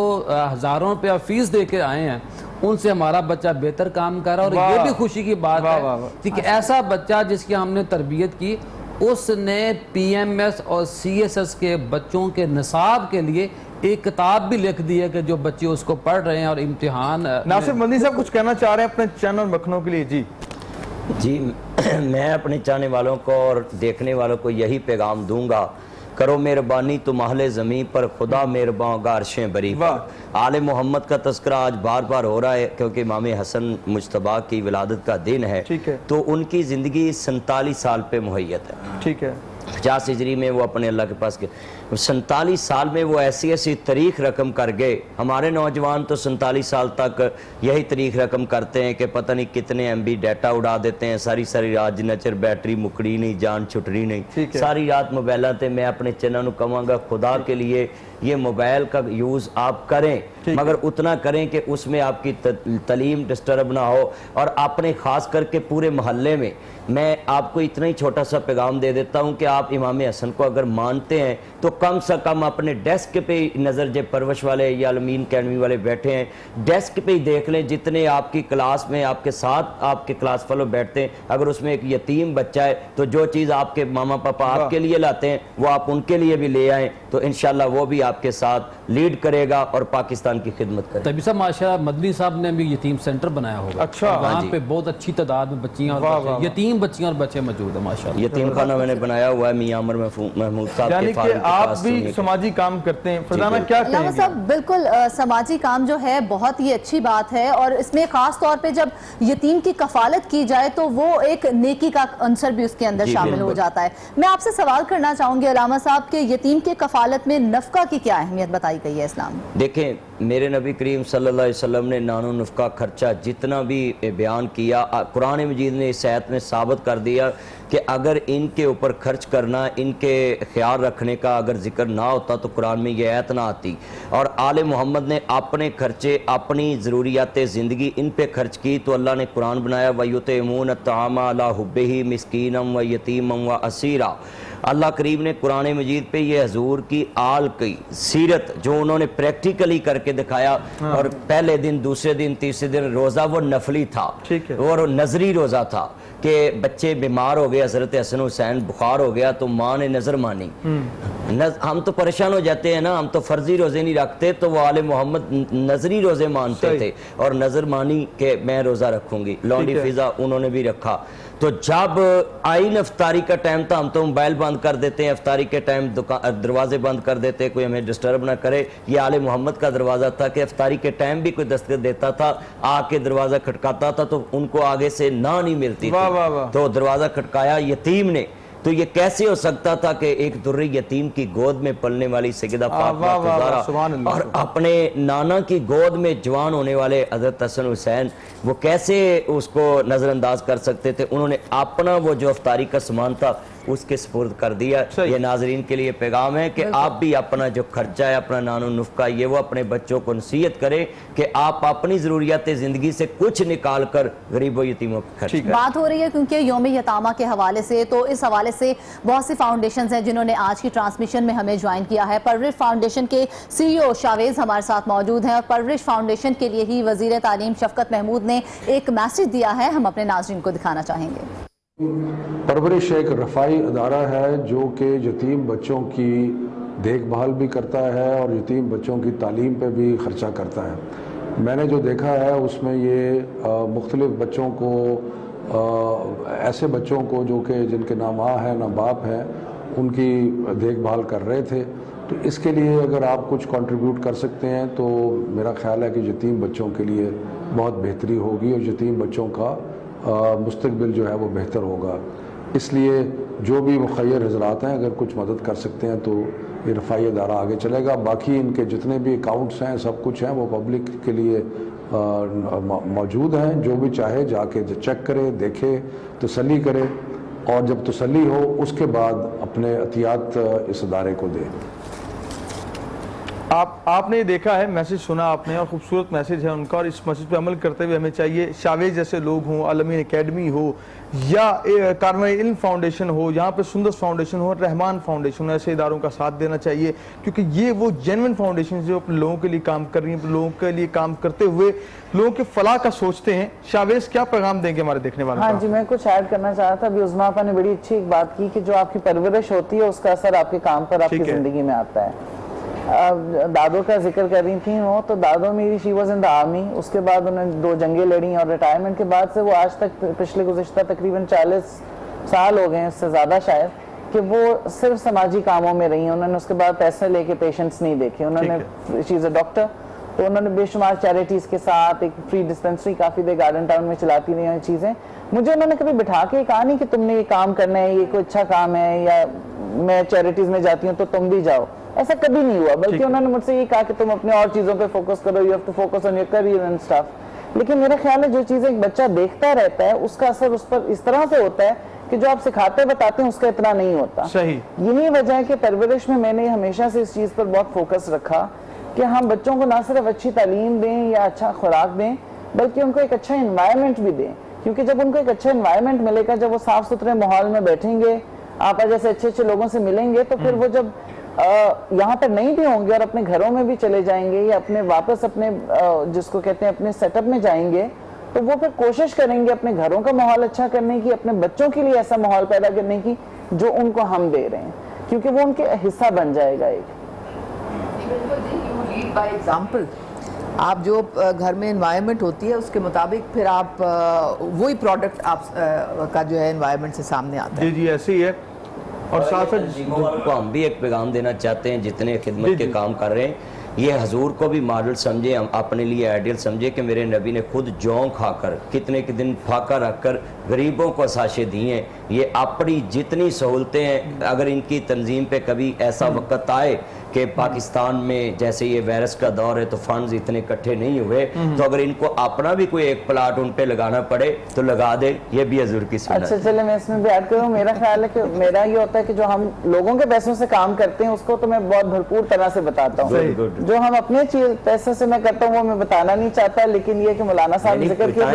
ہزاروں روپیہ فیس دے کے آئے ہیں ان سے ہمارا بچہ بہتر کام کر رہا ہے. اور یہ بھی خوشی کی بات ہے کہ ایسا بچہ جس کی ہم نے تربیت کی, اس نے PMS اور CSS کے بچوں کے نصاب کے لیے ایک کتاب بھی لکھ دی ہے کہ جو بچے اس کو پڑھ رہے ہیں اور امتحان. ناصر مدنی صاحب کچھ کہنا چاہ رہے ہیں اپنے چینل مکھنوں کے لیے؟ جی میں اپنے چاہنے والوں کو اور دیکھنے والوں کو یہی پیغام دوں گا, کرو مہربانی تم اہل زمین پر, خدا مہرباں گا عرشیں بری پر. آل محمد کا تذکرہ آج بار بار ہو رہا ہے کیونکہ امام حسن مجتبیٰ کی ولادت کا دن ہے. تو ان کی زندگی 47 سال پہ محیط ہے. ٹھیک ہے. 50 ہجری میں وہ اپنے اللہ کے پاس 47 سال میں وہ ایسی ایسی تاریخ رقم کر گئے. ہمارے نوجوان تو 47 سال تک یہی تاریخ رقم کرتے ہیں کہ پتہ نہیں کتنے MB ڈیٹا اڑا دیتے ہیں, ساری رات جنہ چر بیٹری مکڑی نہیں, جان چھٹری نہیں, ساری رات موبائل تے. میں اپنے چینل کو کہوں گا خدا کے لیے یہ موبائل کا یوز آپ کریں, مگر اتنا کریں کہ اس میں آپ کی تعلیم ڈسٹرب نہ ہو. اور اپنے خاص کر کے پورے محلے میں میں آپ کو اتنا ہی چھوٹا سا پیغام دے دیتا ہوں کہ آپ امام حسن کو اگر مانتے ہیں تو کم سے کم اپنے ڈیسک پہ نظر, جو پرورش والے یا علمین اکیڈمی والے بیٹھے ہیں, ڈیسک پہ ہی دیکھ لیں جتنے آپ کی کلاس میں آپ کے ساتھ آپ کے کلاس فیلو بیٹھتے ہیں. اگر اس میں ایک یتیم بچہ ہے تو جو چیز آپ کے ماما پاپا آپ کے لیے لاتے ہیں وہ آپ ان کے لیے بھی لے آئیں, تو انشاءاللہ وہ بھی آپ کے ساتھ لیڈ کرے گا اور پاکستان کی خدمت کرے گا. طبی صاحب ماشاءاللہ مدنی صاحب نے بھی یتیم سینٹر بنایا ہوگا. اچھا. وہاں پہ بہت اچھی تعداد میں بچیاں اور یتیم بچیاں اور بچے موجود ہیں ماشاءاللہ. یتیم خانہ میں نے بنایا ہوا ہے میاں عمر محمود صاحب کے فارم کے پاس. آپ بھی سماجی کام کرتے ہیں, فرزانہ کیا کہیں گے؟ صاحب بالکل سماجی کام جو ہے بہت ہی اچھی بات ہے, اور اس میں خاص طور پہ جب یتیم کی کفالت کی جائے تو وہ ایک نیکی کا عنصر بھی اس کے اندر شامل ہو جاتا ہے. میں آپ سے سوال کرنا چاہوں گی علامہ صاحب کہ یتیم کے کفالت میں نفقہ کی کیا اہمیت بتائی گئی ہے اسلام میں؟ دیکھیں میرے نبی کریم صلی اللہ علیہ وسلم نے نان و نفقہ خرچہ جتنا بھی بیان کیا, قرآن مجید نے اس آیت میں ثابت کر دیا کہ اگر ان کے اوپر خرچ کرنا, ان کے خیال رکھنے کا اگر ذکر نہ ہوتا تو قرآن میں یہ آیت نہ آتی. اور آل محمد نے اپنے خرچے, اپنی ضروریات زندگی ان پہ خرچ کی, تو اللہ نے قرآن بنایا وَيُطْعِمُونَ الطَّعَامَ عَلَىٰ حُبِّهِ مِسْكِينًا وَيَتِيمًا وَأَسِيرًا. اللہ کریم نے قرآن مجید پہ یہ حضور کی آل کی سیرت جو انہوں نے پریکٹیکلی کر کے دکھایا, اور پہلے دن, دوسرے دن, تیسرے دن روزہ وہ نفلی تھا اور نظری روزہ تھا کہ بچے بیمار ہو گئے, حضرت حسن حسین بخار ہو گیا تو ماں نے نظر مانی. ہم تو پریشان ہو جاتے ہیں نا, ہم تو فرضی روزے نہیں رکھتے, تو وہ آل محمد نظری روزے مانتے تھے اور نظر مانی کہ میں روزہ رکھوں گی. لونڈی فضا انہوں نے بھی رکھا. تو جب آئین افطاری کا ٹائم تھا ہم تو موبائل بند کر دیتے ہیں, افطاری کے ٹائم دروازے بند کر دیتے, کوئی ہمیں ڈسٹرب نہ کرے. یہ آل محمد کا دروازہ تھا کہ افطاری کے ٹائم بھی کوئی دستک دیتا تھا, آ کے دروازہ کھٹکاتا تھا تو ان کو آگے سے نہ نہیں ملتی تھی, تو دروازہ کھٹکایا یتیم نے. تو یہ کیسے ہو سکتا تھا کہ ایک دری یتیم کی گود میں پلنے والی سیدہ فاطمہ زہرا اور اپنے نانا کی گود میں جوان ہونے والے حضرت حسن حسین وہ کیسے اس کو نظر انداز کر سکتے تھے؟ انہوں نے اپنا وہ جو افطاری کا سامان تھا اس کے سپرد کر دیا. یہ ناظرین کے لیے پیغام ہے کہ آپ بھی اپنا جو خرچہ ہے, اپنا نان و نفقہ, یہ وہ اپنے بچوں کو نصیحت کریں کہ آپ اپنی ضروریات زندگی سے کچھ نکال کر غریب و یتیموں کو خرچ کریں. بات ہو رہی ہے کیونکہ یوم یتامہ کے حوالے سے, تو اس حوالے سے بہت سی فاؤنڈیشنز ہیں جنہوں نے آج کی ٹرانسمیشن میں ہمیں جوائن کیا ہے. پرورش فاؤنڈیشن کے CEO شاویز ہمارے ساتھ موجود ہیں, اور پرورش فاؤنڈیشن کے لیے ہی وزیر تعلیم شفقت محمود نے ایک میسج دیا ہے, ہم اپنے ناظرین کو دکھانا چاہیں گے. پرورش ایک رفائی ادارہ ہے جو کہ یتیم بچوں کی دیکھ بھال بھی کرتا ہے اور یتیم بچوں کی تعلیم پہ بھی خرچہ کرتا ہے. میں نے جو دیکھا ہے اس میں یہ مختلف بچوں کو ایسے بچوں کو جو کہ جن کے نہ ماں ہے نہ باپ ہے ان کی دیکھ بھال کر رہے تھے. تو اس کے لیے اگر آپ کچھ کنٹریبیوٹ کر سکتے ہیں تو میرا خیال ہے کہ یتیم بچوں کے لیے بہت بہتری ہوگی اور یتیم بچوں کا مستقبل جو ہے وہ بہتر ہوگا. اس لیے جو بھی مخیر حضرات ہیں اگر کچھ مدد کر سکتے ہیں تو یہ رفائی ادارہ آگے چلے گا. باقی ان کے جتنے بھی اکاؤنٹس ہیں سب کچھ ہیں وہ پبلک کے لیے موجود ہیں. جو بھی چاہے جا کے چیک کرے, دیکھے, تسلی کرے اور جب تسلی ہو اس کے بعد اپنے عطیات اس ادارے کو دے. آپ نے دیکھا ہے, میسج سنا آپ نے, اور خوبصورت میسج ہے ان کا, اور اس میسج پہ عمل کرتے ہوئے ہمیں چاہیے شاویز جیسے لوگ ہوں, عالمین اکیڈمی ہو یا کارنر علم فاؤنڈیشن ہو, یہاں پہ سندس فاؤنڈیشن ہو, رحمان فاؤنڈیشن ہو, ایسے اداروں کا ساتھ دینا چاہیے کیونکہ یہ وہ جینوئن فاؤنڈیشن جو اپنے لوگوں کے لیے کام کر رہی ہیں, لوگوں کے لیے کام کرتے ہوئے لوگوں کے فلاح کا سوچتے ہیں. شاویز کیا پیغام دیں گے ہمارے دیکھنے والوں کو؟ ہاں جی, میں کچھ ایڈ کرنا چاہا تھا. ابھی عظمیٰ آپا نے بڑی اچھی ایک بات کی کہ جو آپ کی پرورش ہوتی ہے اس کا اثر آپ کے کام پر, آپ کی زندگی میں آتا ہے. دادو کا ذکر کر رہی تھیں وہ, تو دادو میری she was in the army, اس کے بعد انہوں نے 2 جنگیں لڑیں اور ریٹائرمنٹ کے بعد سے وہ آج تک پچھلے گزشتہ تقریباً 40 سال ہو گئے ہیں, اس سے زیادہ شاید, کہ وہ صرف سماجی کاموں میں رہی ہیں. انہوں نے اس کے بعد پیسے لے کے پیشنٹس نہیں دیکھے. انہوں نے شی از اے ڈاکٹر, تو انہوں نے بے شمار چیریٹیز کے ساتھ ایک فری ڈسپینسری کافی دیر گارڈن ٹاؤن میں چلاتی رہی ہیں چیزیں. مجھے انہوں نے کبھی بٹھا کے کہا نہیں کہ تم نے یہ کام کرنا ہے, یہ کوئی اچھا کام ہے, یا میں چیریٹیز میں جاتی ہوں تو تم بھی جاؤ, ایسا کبھی نہیں ہوا. بلکہ انہوں نے مجھ سے یہ کہا کہ تم اپنے اور چیزوں پہ فوکس کرو, you have to focus on your career and stuff. لیکن میرا خیال ہے جو چیزیں ایک بچہ دیکھتا رہتا ہے اس کا اثر اس پر اس طرح سے ہوتا ہے کہ جو آپ سکھاتے بتاتے ہیں اس کا اتنا نہیں ہوتا. صحیح. یہی وجہ ہے کہ پرورش میں نے ہمیشہ سے اس چیز پر بہت فوکس رکھا کہ ہم بچوں کو نہ صرف اچھی تعلیم دیں یا اچھا خوراک دیں, بلکہ ان کو ایک اچھا انوائرمنٹ بھی دیں. کیونکہ جب ان کو ایک اچھا انوائرمنٹ ملے گا, جب وہ صاف ستھرے ماحول میں بیٹھیں گے, آپ جیسے اچھے اچھے لوگوں سے ملیں گے, تو پھر وہ جب یہاں پر نہیں بھی ہوں گے اور اپنے گھروں میں بھی چلے جائیں گے یا اپنے واپس اپنے جس کو کہتے ہیں اپنے سیٹ اپ میں جائیں گے, تو وہ پھر کوشش کریں گے اپنے گھروں کا ماحول اچھا کرنے کی, اپنے بچوں کے لیے ایسا ماحول پیدا کرنے کی جو ان کو ہم دے رہے ہیں, کیونکہ وہ ان کے حصہ بن جائے گا. ایک بائی ایگزامپل, آپ جو گھر میں انوائرمنٹ ہوتی ہے اس کے مطابق پھر آپ وہی پروڈکٹ آپ کا جو ہے انوائرمنٹ سے سامنے آتا ہے. جی جی ایسے ہی ہے. اور ساتھ کو ہم بھی ایک پیغام دینا چاہتے ہیں جتنے خدمت کے کام کر رہے ہیں, یہ حضور کو بھی ماڈل سمجھے, ہم اپنے لیے آئیڈیل سمجھے کہ میرے نبی نے خود جون کھا کر کتنے کے دن پھاکا رکھ کر غریبوں کو ساشے دی ہیں. یہ اپنی جتنی سہولتیں ہیں, اگر ان کی تنظیم پہ کبھی ایسا وقت آئے کہ پاکستان میں جیسے یہ وائرس کا دور ہے تو فنڈز اتنے اکٹھے نہیں ہوئے, تو اگر ان کو اپنا بھی کوئی ایک پلاٹ ان پہ لگانا پڑے تو لگا دے. یہ بھی حضور کی سنت. اچھا چلے میں اس میں بھی ایڈ کروں. میرا خیال ہے کہ میرا یہ ہوتا ہے کہ جو ہم لوگوں کے پیسوں سے کام کرتے ہیں اس کو تو میں بہت بھرپور طرح سے بتاتا ہوں. جو ہم اپنے پیسے سے میں کرتا ہوں وہ میں بتانا نہیں چاہتا, لیکن یہ کہ مولانا صاحب نے ذکر کیا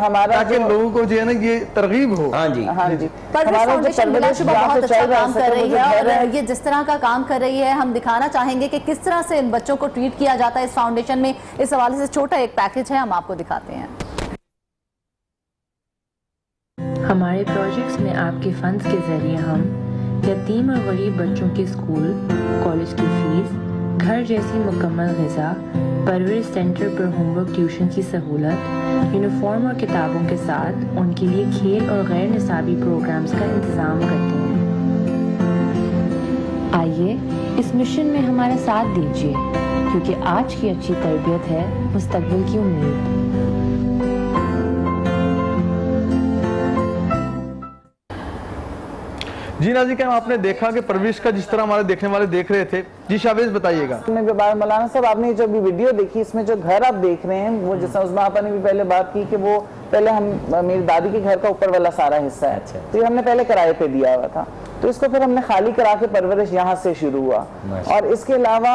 ہمارا لوگوں کو جو ہے نا یہ ترغیب ہو. ہاں جی ہاں جی, بہت اچھا کام کر رہی ہے, اور یہ جس طرح کا کام کر رہی ہے ہم دکھانا چاہیں گے کہ کس طرح سے ان بچوں کو ٹریٹ کیا جاتا ہے اس فاؤنڈیشن میں. اس حوالے سے چھوٹا ایک پیکج ہے, ہم آپ کو دکھاتے ہیں. ہمارے پروجیکٹس میں آپ کے فنڈز کے ذریعے ہم یتیم اور غریب بچوں کے اسکول, کالج کی فیس, گھر جیسی مکمل غذا, پرورش سینٹر پر ہوم ورک ٹیوشن کی سہولت, یونیفارم اور کتابوں کے ساتھ ان کے لیے کھیل اور غیر نصابی پروگرامز کا انتظام کرتے ہیں. آئیے اس مشن میں ہمارا ساتھ دیجیے, کیونکہ آج کی اچھی تربیت ہے مستقبل کی امید. جی ناظرین کہ آپ نے دیکھا کہ پرورش کا جس طرح ہمارے دیکھنے والے دیکھ رہے تھے. جی شاویز بتائیے گا. مولانا صاحب آپ نے جو بھی ویڈیو دیکھی اس میں جو گھر آپ دیکھ رہے ہیں وہ جیسا عظمیٰ آپا نے بھی پہلے بات کی کہ وہ پہلے ہم میری دادی کے گھر کا اوپر والا سارا حصہ ہے, تو یہ ہم نے پہلے کرائے پہ دیا ہوا تھا, تو اس کو پھر ہم نے خالی کرا کے پرورش یہاں سے شروع ہوا. اور اس کے علاوہ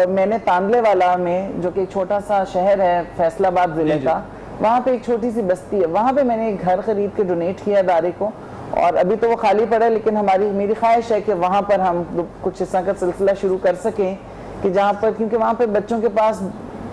میں نے تاندلے والا میں جو کہ ایک چھوٹا سا شہر ہے فیصل آباد ضلع کا, وہاں پہ ایک چھوٹی سی بستی ہے, وہاں پہ میں نے ایک گھر خرید کے ڈونیٹ کیا ادارے کو, اور ابھی تو وہ خالی پڑا ہے, لیکن میری خواہش ہے کہ وہاں پر ہم کچھ حصہ کا سلسلہ شروع کر سکیں, کہ جہاں پر کیونکہ وہاں پہ بچوں کے پاس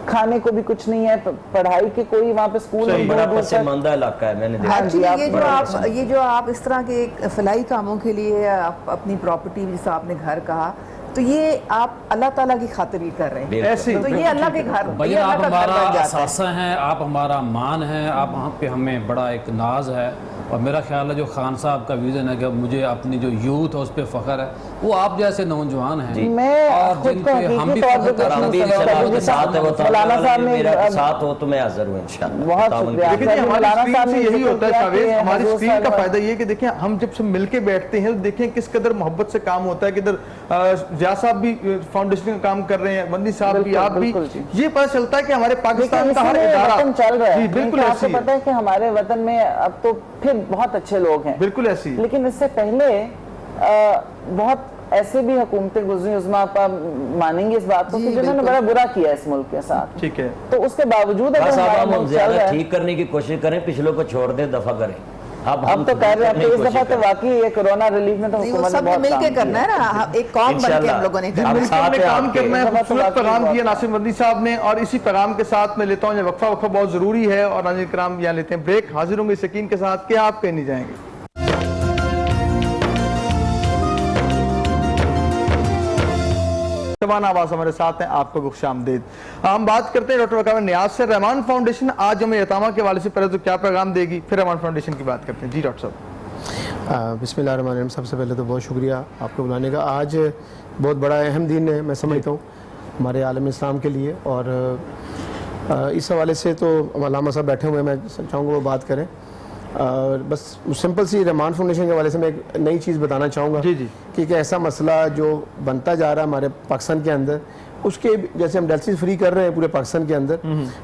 کھانے کو بھی کچھ نہیں ہے, پڑھائی کے کوئی وہاں پہ اسکول نہیں, بڑا پسماندہ علاقہ ہے. میں نے دیکھا یہ جو آپ اس طرح کے فلاحی کاموں کے لیے اپنی پراپرٹی جیسا آپ نے گھر کہا, تو یہ آپ اللہ تعالیٰ کی خاطر ہی کر رہے ہیں ایسے تو یہ اللہ کے گھر بھائی آپ ہمارا اثاثہ ہیں, آپ ہمارا مان ہیں, آپ وہاں پہ ہمیں بڑا ایک ناز ہے. اور میرا خیال ہے جو خان صاحب کا ویژن ہے کہ مجھے اپنی جو یوتھ ہے اس پہ فخر ہے, وہ آپ جیسے نوجوان ہیں اور جن پہ ہم بھی فخر کرتے ہیں. ساتھ ہو تو میں حاضر ہوں انشاءاللہ. دیکھیں ہماری اسکرین سے یہی ہوتا ہے جاوید, ہماری اسکرین کا فائدہ یہ ہے کہ دیکھیں ہم جب سے مل کے بیٹھتے ہیں دیکھیں کس قدر محبت سے کام ہوتا ہے. کہ ادھر ضیاء صاحب بھی فاؤنڈیشن کا کام کر رہے ہیں, بندی صاحب بھی, آپ بھی, یہ پتہ چلتا ہے کہ ہمارے پاکستان کا ہر ادارہ چل رہا ہے. بالکل آپ کو پتہ ہے کہ ہمارے وطن میں اب تو پھر بہت اچھے لوگ ہیں, بالکل ایسی, لیکن اس سے پہلے بہت ایسے بھی حکومتیں گزری, عظمیٰ آپ مانیں گے اس بات کو, کہ جنہوں نے بڑا برا کیا اس ملک کے ساتھ. ٹھیک ہے, تو اس کے باوجود اگر ہمارا ملک چل رہا ہے, ٹھیک کرنے کی کوشش کریں, پچھلوں کو چھوڑ دیں, دفع کریں. اب تو کہہ رہے ہیں اس دفعہ تو واقعی یہ کورونا ریلیف میں تو حکومت نے بہت مل کے کرنا ہے نا, ایک قوم بن کے ہم لوگوں نے کام کرنا ہے. خوبصورت پیغام دیا ناصر مدنی صاحب نے, اور اسی پیغام کے ساتھ میں لیتا ہوں یہ وقفہ بہت ضروری ہے. اور ناظرین کرام یہاں لیتے ہیں بریک, حاضر ہوں گے یقین کے ساتھ کہ آپ کہیں نہیں جائیں گے. آواز ہمارے ساتھ ہیں, آپ کو خوش آمدید. ہم بات کرتے ہیں ڈاکٹر وقار نیاز سے. رحمان فاؤنڈیشن آج ہمیں یتیمہ کے حوالے سے پہلے تو کیا پیغام دے گی, پھر رحمان فاؤنڈیشن کی بات کرتے ہیں. جی ڈاکٹر صاحب. بسم اللہ الرحمن الرحیم. سب سے پہلے تو بہت شکریہ آپ کو بلانے کا. آج بہت بڑا اہم دن ہے میں سمجھتا ہوں ہمارے عالم اسلام کے لیے, اور اس حوالے سے تو علامہ صاحب بیٹھے ہوئے ہیں, میں چاہوں گا وہ بات کریں. بس سمپل سی رحمان فاؤنڈیشن کے حوالے سے میں ایک نئی چیز بتانا چاہوں گا کہ ایک ایسا مسئلہ جو بنتا جا رہا ہے ہمارے پاکستان کے اندر, اس کے جیسے ہم ڈائلسس فری کر رہے ہیں پورے پاکستان کے اندر,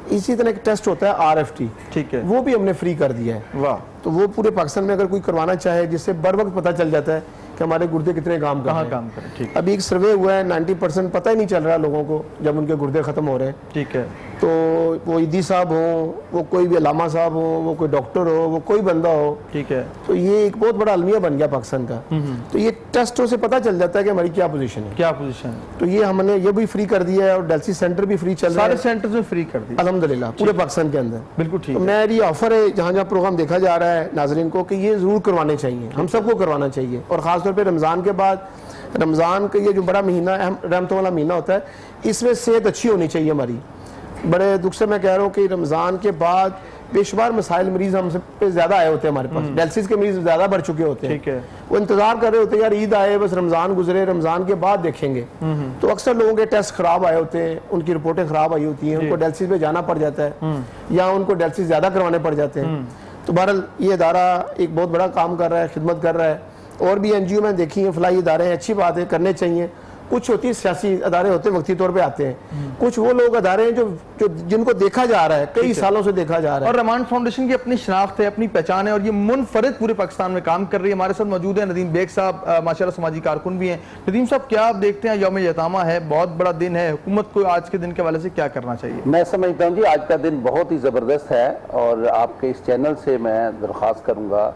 اسی طرح ایک ٹیسٹ ہوتا ہے RFT, ٹھیک ہے, وہ بھی ہم نے فری کر دیا ہے. واہ. تو وہ پورے پاکستان میں اگر کوئی کروانا چاہے, جس سے بر وقت پتہ چل جاتا ہے کہ ہمارے گردے کتنے کام کر رہے ہیں. ابھی ایک سروے ہوا ہے 90% پتہ ہی نہیں چل رہا لوگوں کو جب ان کے گردے ختم ہو رہے ہیں. ٹھیک ہے, تو وہ عیدی صاحب ہوں, وہ کوئی بھی علامہ صاحب ہوں, وہ کوئی ڈاکٹر ہو, وہ کوئی بندہ ہو, ٹھیک ہے, تو یہ ایک بہت بڑا المیہ بن گیا پاکستان کا. تو یہ ٹیسٹوں سے پتہ چل جاتا ہے کہ ہماری کیا پوزیشن ہے. تو یہ ہم نے یہ بھی فری کر دیا ہے, اور ڈائلسس سینٹر بھی فری چل رہا ہے, سارے سینٹرز میں فری کر دیا الحمدللہ پورے پاکستان کے اندر. بالکل ٹھیک. تو میری آفر ہے جہاں جہاں پروگرام دیکھا جا رہا ہے ناظرین کو کہ یہ ضرور کروانے چاہیے, ہم سب کو کروانا چاہیے. اور خاص طور پہ رمضان کے بعد, رمضان کا یہ جو بڑا مہینہ رحمتوں والا مہینہ ہوتا ہے, اس میں صحت اچھی ہونی چاہیے ہماری. بڑے دکھ سے میں کہہ رہا ہوں کہ رمضان کے بعد بے شمار مسائل مریض ہم سے پہ زیادہ آئے ہوتے ہیں, ہمارے پاس ڈائلسس کے مریض زیادہ بڑھ چکے ہوتے ہیں. وہ انتظار کر رہے ہوتے ہیں یار عید آئے, بس رمضان گزرے, رمضان کے بعد دیکھیں گے. تو اکثر لوگوں کے ٹیسٹ خراب آئے ہوتے ہیں, ان کی رپورٹیں خراب آئی ہوتی ہیں, ان کو ڈائلسس پہ جانا پڑ جاتا ہے, یا ان کو ڈائلسس زیادہ کروانے پڑ جاتے ہیں. تو بہرحال یہ ادارہ ایک بہت بڑا کام کر رہا ہے, خدمت کر رہا ہے. اور بھی NGO میں دیکھی ہیں فلاحی ادارے ہیں, اچھی بات ہے, کرنے چاہیے. کچھ ہوتی ہے سیاسی ادارے ہوتے ہیں وقتی طور پہ آتے ہیں, کچھ وہ لوگ ادارے ہیں جو جن کو دیکھا جا رہا ہے, کئی سالوں سے دیکھا جا رہا ہے. اور رحمان فاؤنڈیشن کی اپنی شناخت ہے, اپنی پہچان ہے, اور یہ منفرد پورے پاکستان میں کام کر رہی ہے. ہمارے ساتھ موجود ہیں ندیم بیگ صاحب, ماشاءاللہ سماجی کارکن بھی ہیں. ندیم صاحب کیا آپ دیکھتے ہیں یوم یتامہ ہے, بہت بڑا دن ہے, حکومت کو آج کے دن کے حوالے سے کیا کرنا چاہیے؟ میں سمجھتا ہوں جی آج کا دن بہت ہی زبردست ہے, اور آپ کے اس چینل سے میں درخواست کروں گا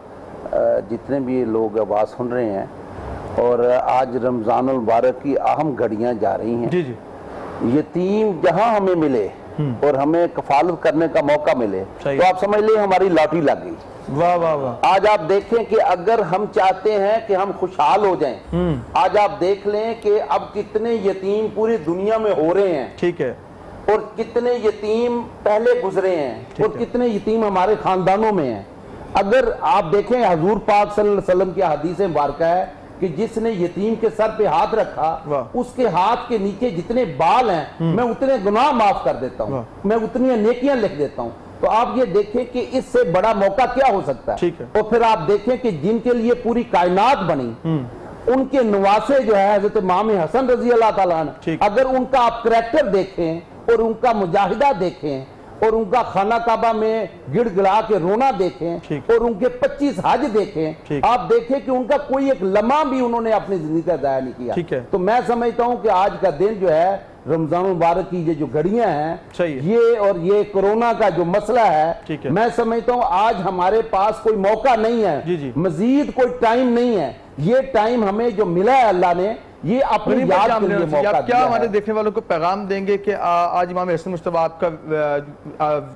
جتنے بھی لوگ آواز سن رہے ہیں, اور آج رمضان المبارک کی اہم گھڑیاں جا رہی ہیں. یتیم جہاں ہمیں ملے اور ہمیں کفالت کرنے کا موقع ملے, تو آپ سمجھ لیں ہماری لاٹری لگ گئی. واہ واہ واہ. آج آپ دیکھیں کہ اگر ہم چاہتے ہیں کہ ہم خوشحال ہو جائیں, آج آپ دیکھ لیں کہ اب کتنے یتیم پوری دنیا میں ہو رہے ہیں. ٹھیک ہے. اور کتنے یتیم پہلے گزرے ہیں, اور کتنے یتیم ہمارے خاندانوں میں ہیں. اگر آپ دیکھیں حضور پاک صلی اللہ علیہ وسلم کی حدیث مبارکہ ہے کہ جس نے یتیم کے سر پہ ہاتھ رکھا, اس کے ہاتھ کے نیچے جتنے بال ہیں میں اتنے گناہ معاف کر دیتا ہوں, میں اتنی نیکیاں لکھ دیتا ہوں. تو آپ یہ دیکھیں کہ اس سے بڑا موقع کیا ہو سکتا ہے. اور پھر آپ دیکھیں کہ جن کے لیے پوری کائنات بنی, ان کے نواسے جو ہے حضرت امام حسن رضی اللہ تعالیٰ عنہ, اگر ان کا آپ کریکٹر دیکھیں اور ان کا مجاہدہ دیکھیں اور ان کا خانہ کعبہ میں گڑ گڑا کے رونا دیکھیں اور ان کے 25 حج دیکھیں, آپ دیکھیں کہ ان کا کوئی ایک لمحہ بھی انہوں نے اپنی زندگی کا ضائع نہیں کیا. تو میں سمجھتا ہوں کہ آج کا دن جو ہے رمضان مبارک کی یہ جو گھڑیاں ہیں, یہ اور یہ کورونا کا جو مسئلہ ہے, میں سمجھتا ہوں آج ہمارے پاس کوئی موقع نہیں ہے, مزید کوئی ٹائم نہیں ہے. یہ ٹائم ہمیں جو ملا ہے اللہ نے, یہ اپنی یاد کے لیے موقع کیا دیا ہمارے ہے. دیکھنے والوں کو پیغام دیں گے کہ آج امام حسن مجتبیٰ آپ کا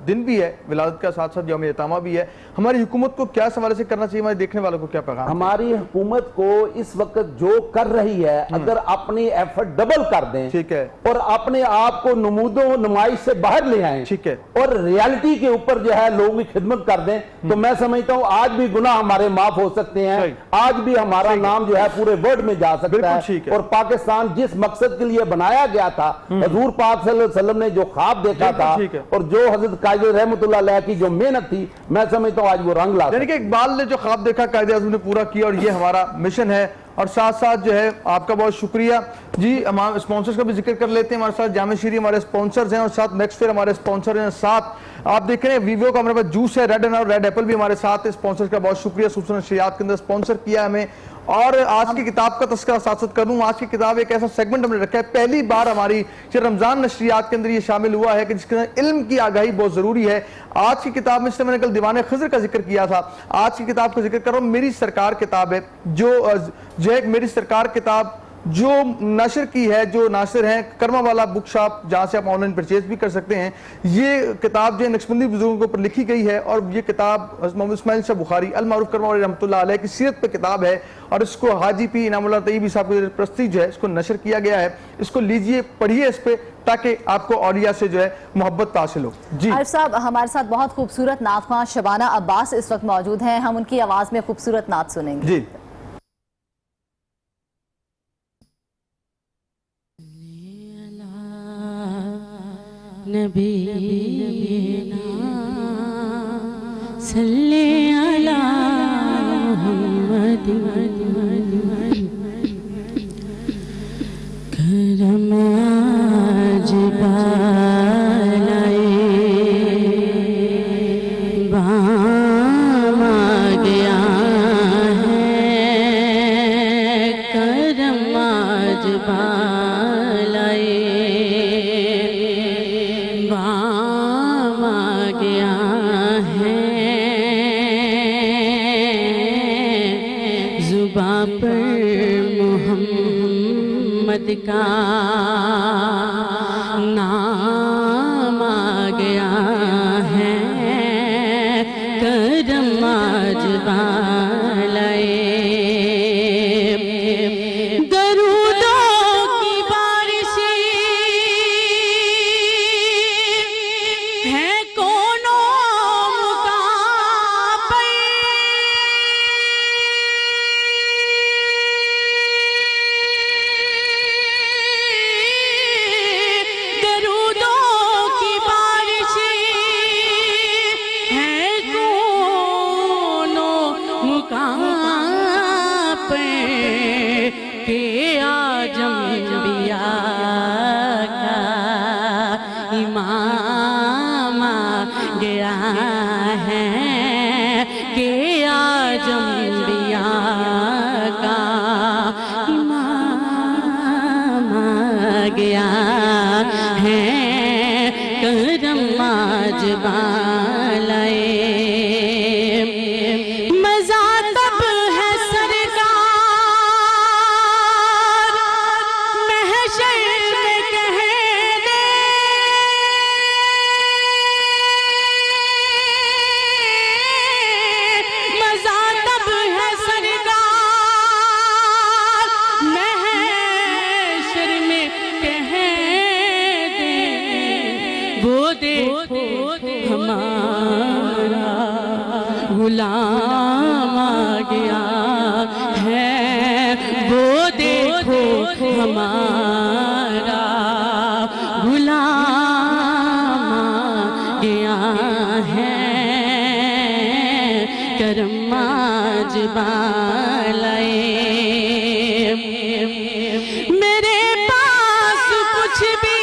دن بھی ہے ولادت کا، ساتھ ساتھ یوم یتامہ بھی ہے، ہماری حکومت کو کیا سوالے سے کرنا چاہیے، ہمارے دیکھنے والوں کو کیا پیغام؟ ہماری حکومت کو اس وقت جو کر رہی ہے اگر اپنی ایفرٹ ڈبل کر دیں ٹھیک ہے اور اپنے آپ کو نمود و نمائش سے باہر لے آئیں ٹھیک ہے اور ریالٹی کے اوپر جو ہے لوگوں کی خدمت کر دیں تو میں سمجھتا ہوں آج بھی گناہ ہمارے معاف ہو سکتے ہیں، آج بھی ہمارا نام جو ہے پورے ورلڈ میں جا سکتا ہے. اور پاکستان جس مقصد کے لیے بنایا گیا تھا، حضور پاک صلی اللہ علیہ وسلم نے جو خواب دیکھا تھا اور جو حضرت قائد رحمت اللہ علیہ کی جو محنت تھی، میں سمجھتا ہوں آج وہ رنگ لا یعنی کہ اقبال نے جو خواب دیکھا قائد اعظم نے پورا کیا، اور یہ ہمارا مشن ہے. اور ساتھ ساتھ جو ہے آپ کا بہت شکریہ جی. ہم اسپانسرز کا بھی ذکر کر لیتے ہیں. ہمارے ساتھ جامع شیری ہمارے اسپانسرز ہیں اور ساتھ میکس فیئر ہمارے اسپانسر ہیں. ساتھ آپ دیکھ رہے ہیں ویوو کا ہمارے پاس جوس ہے، ریڈ اور ریڈ ایپل بھی ہمارے ساتھ ہے. اسپانسرز کا بہت شکریہ، خصوصاً نشریات کے اندر اسپانسر کیا ہمیں. اور آج کی کتاب کا تذکرہ ساتھ ساتھ کروں. آج کی کتاب ایک ایسا سیگمنٹ ہم نے رکھا ہے، پہلی بار ہماری رمضان نشریات کے اندر یہ شامل ہوا ہے کہ جس کے اندر علم کی آگاہی بہت ضروری ہے. آج کی کتاب میں سے میں نے کل دیوان خضر کا ذکر کیا تھا، آج کی کتاب کا ذکر کر رہا ہوں. میری سرکار کتاب ہے جو ایک میری سرکار کتاب جو نشر کی ہے، جو ناشر ہیں کرما والا بک شاپ، جہاں سے آپ آن لائن پرچیز بھی کر سکتے ہیں. یہ کتاب جو نقشبندی بزرگوں کے اوپر لکھی گئی ہے اور یہ کتاب محمد اسماعیل شاہ بخاری المعروف کرما والی رحمۃ اللہ علیہ کی سیرت پہ کتاب ہے اور اس کو حاجی پی انعام اللہ طیبی صاحب کی پرستی جو ہے اس کو نشر کیا گیا ہے. اس کو لیجئے، پڑھیے اس پہ تاکہ آپ کو اولیاء سے جو ہے محبت حاصل ہو. جی عارف صاحب، ہمارے ساتھ بہت خوبصورت نعت خواں شبانہ عباس اس وقت موجود ہیں، ہم ان کی آواز میں خوبصورت نعت سنیں گے. جی نبینا صلی علی محمد کرم آج بالائے بام آ گیا ہے، کرم آج بالائے کا نام آ گیا ہے، کرم آج بالائے درودوں کی بارش ہے کونوں مقام پر، کہ آج انبیاء کا امام آ گیا ہے، کہ آج انبیاء کا امام آ گیا ہے، کرم آج بالائے غلام آ گیا ہے، وہ دیکھو ہمارا غلام آ گیا ہے، کرم آج بالائے میرے پاس کچھ بھی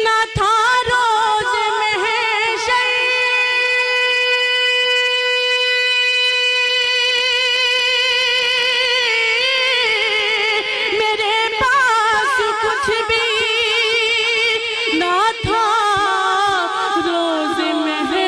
نہ تھا روز محشر، میرے پاس کچھ بھی نہ تھا روز محشر،